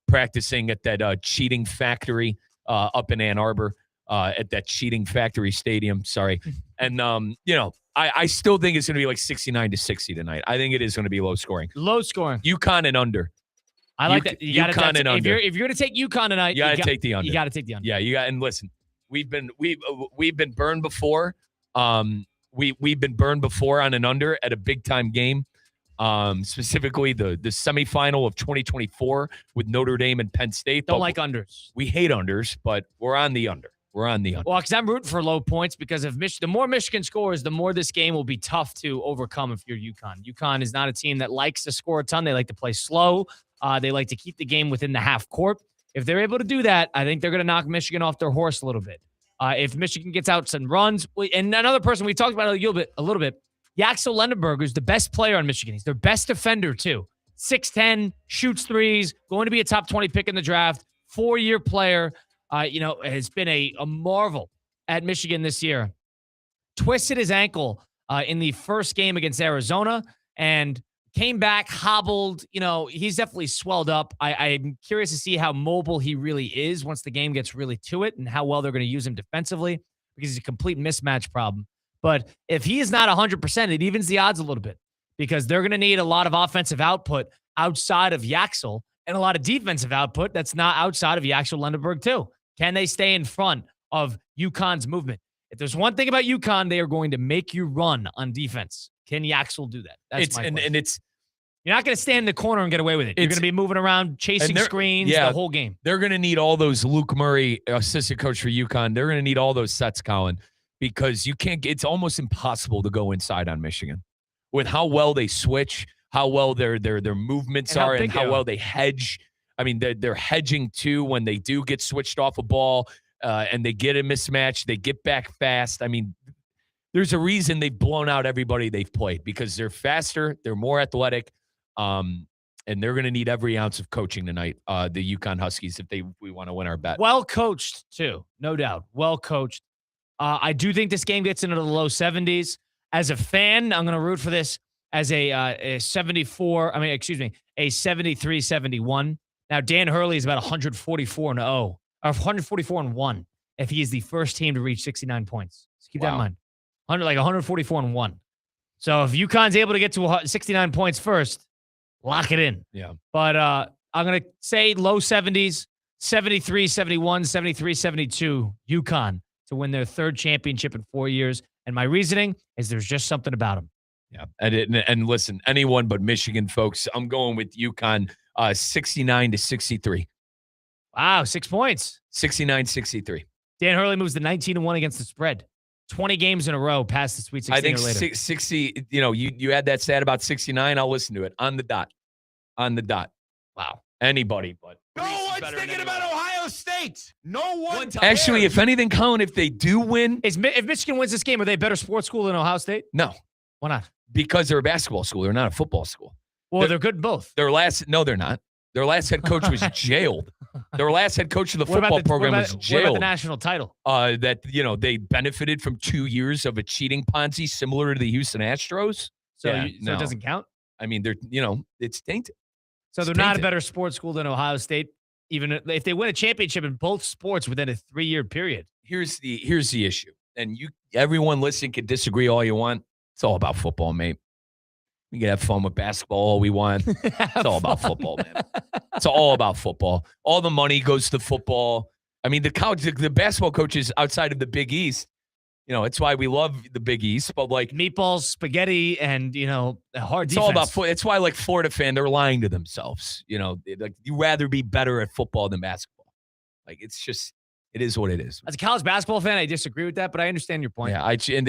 B: practicing at that cheating factory up in Ann Arbor. at that cheating factory stadium. Sorry. And, I still think it's going to be like 69-60 tonight. I think it is going to be low scoring.
A: Low scoring.
B: UConn and under.
A: I like that. You
B: UConn and under.
A: If you're going to take UConn tonight,
B: you got to take the under.
A: You got to take the under.
B: Yeah, you got. And listen, we've been burned before. We've been burned before on an under at a big time game. Specifically the semifinal of 2024 with Notre Dame and Penn State.
A: Don't like unders.
B: We hate unders, but we're on the under. We're on the under.
A: Well, because I'm rooting for low points because if the more Michigan scores, the more this game will be tough to overcome if you're UConn. UConn is not a team that likes to score a ton. They like to play slow. They like to keep the game within the half court. If they're able to do that, I think they're going to knock Michigan off their horse a little bit. If Michigan gets out and runs, and another person we talked about a little bit, Yaxel Lendenberg is the best player on Michigan. He's their best defender, too. 6'10", shoots threes, going to be a top 20 pick in the draft, 4-year player. Has been a marvel at Michigan this year. Twisted his ankle in the first game against Arizona and came back, hobbled. He's definitely swelled up. I'm curious to see how mobile he really is once the game gets really to it and how well they're going to use him defensively because he's a complete mismatch problem. But if he is not 100%, it evens the odds a little bit because they're going to need a lot of offensive output outside of Yaxel and a lot of defensive output that's not outside of Yaxel Lendenberg too. Can they stay in front of UConn's movement? If there's one thing about UConn, they are going to make you run on defense. Can Yaxel do that? That's my question. And you're not going to stand in the corner and get away with it. You're going to be moving around, chasing screens the whole game.
B: They're going to need all those Luke Murray, assistant coach for UConn. They're going to need all those sets, Colin, because it's almost impossible to go inside on Michigan with how well they switch, how well their movements are, and how well they hedge. I mean, they're hedging too when they do get switched off a ball and they get a mismatch. They get back fast. I mean, there's a reason they've blown out everybody they've played because they're faster, they're more athletic, and they're going to need every ounce of coaching tonight, the UConn Huskies, if we want to win our bet.
A: Well coached, too, no doubt. Well coached. I do think this game gets into the low 70s. As a fan, I'm going to root for this as a 73-71. Now, Dan Hurley is about 144-0, or 144-1 if he is the first team to reach 69 points. So keep that in mind. 144-1. So if UConn's able to get to 69 points first, lock it in.
B: Yeah.
A: But I'm going to say low 70s, 73-71, 73-72, UConn to win their third championship in 4 years. And my reasoning is there's just something about them.
B: Yeah. And listen, anyone but Michigan, folks, I'm going with UConn 69-63.
A: Wow, 6 points.
B: 69-63.
A: Dan Hurley moves to 19-1 against the spread. 20 games in a row past the Sweet 16
B: I think
A: or later.
B: 60, you had that stat about 69. I'll listen to it. On the dot. Wow. Anybody but.
Q: No one's thinking about Ohio State. No one.
B: Actually, if anything, Colin, if they do win.
A: If Michigan wins this game, are they a better sports school than Ohio State?
B: No.
A: Why not?
B: Because they're a basketball school. They're not a football school.
A: Well, they're good in both.
B: No, they're not. Their last head coach was jailed. Their last head coach of the football program was jailed.
A: What about the national title?
B: They benefited from 2 years of a cheating Ponzi similar to the Houston Astros.
A: So it doesn't count?
B: I mean, it's tainted.
A: So they're not a better sports school than Ohio State, even if they win a championship in both sports within a 3-year period.
B: Here's the issue. And everyone listening can disagree all you want. It's all about football, mate. We can have fun with basketball all we want. It's all about football, man. It's all about football. All the money goes to football. I mean, the basketball coaches outside of the Big East, it's why we love the Big East, but like
A: meatballs, spaghetti, and hard defense.
B: It's all about it's why Florida fan, they're lying to themselves. You rather be better at football than basketball. Like it is what it is.
A: As a college basketball fan, I disagree with that, but I understand your point.
B: Yeah, and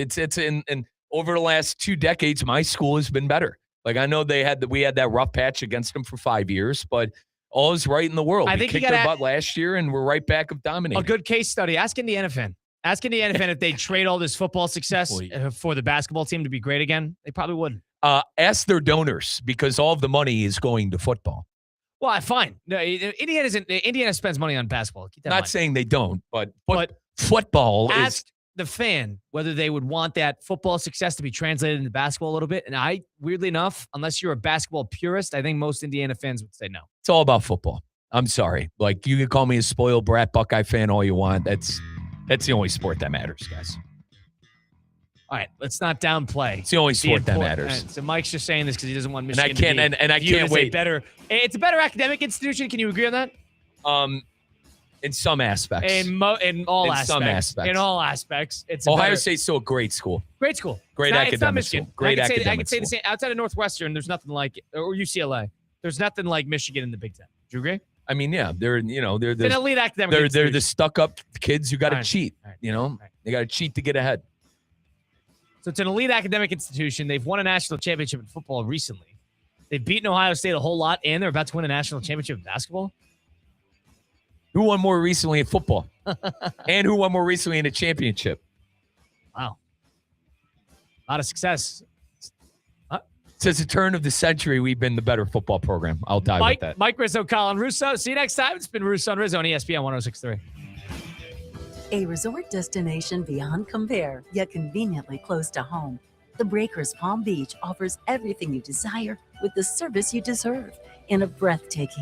B: over the last 2 decades, my school has been better. Like I know we had that rough patch against them for 5 years, but all is right in the world. We kicked their butt last year, and we're right back of dominating.
A: A good case study. Ask Indiana fan. Ask Indiana fan if they'd trade all this football success for the basketball team to be great again. They probably wouldn't.
B: Ask their donors because all of the money is going to football.
A: Well, fine. No, Indiana spends money on basketball. Keep that in mind.
B: Saying they don't, but football is.
A: Ask the fan whether they would want that football success to be translated into basketball a little bit. And weirdly enough, unless you're a basketball purist, I think most Indiana fans would say no.
B: It's all about football. I'm sorry. Like you can call me a spoiled brat Buckeye fan all you want. That's the only sport that matters, guys.
A: All right, let's not downplay.
B: It's the only sport that matters.
A: Right, so Mike's just saying this because he doesn't want Michigan
B: I can't wait.
A: It's a better academic institution. Can you agree on that?
B: In some aspects.
A: In all aspects.
B: Some aspects.
A: In all aspects. It's
B: Ohio State's still a great school.
A: Great school.
B: Great academic school. Great academic school.
A: I could say the same. Outside of Northwestern, there's nothing like it. Or UCLA. There's nothing like Michigan in the Big Ten. Do you agree?
B: I mean, yeah, they're an
A: elite academic.
B: They're the stuck-up kids who got to cheat. They got to cheat to get ahead.
A: So it's an elite academic institution. They've won a national championship in football recently. They've beaten Ohio State a whole lot, and they're about to win a national championship in basketball.
B: Who won more recently in football? And who won more recently in a championship?
A: Wow. A lot of success.
B: Since the turn of the century, we've been the better football program. I'll die with that.
A: Mike Rizzo, Colin Russo. See you next time. It's been Russo and Rizzo on ESPN 106.3.
M: A resort destination beyond compare, yet conveniently close to home. The Breakers Palm Beach offers everything you desire with the service you deserve in a breathtaking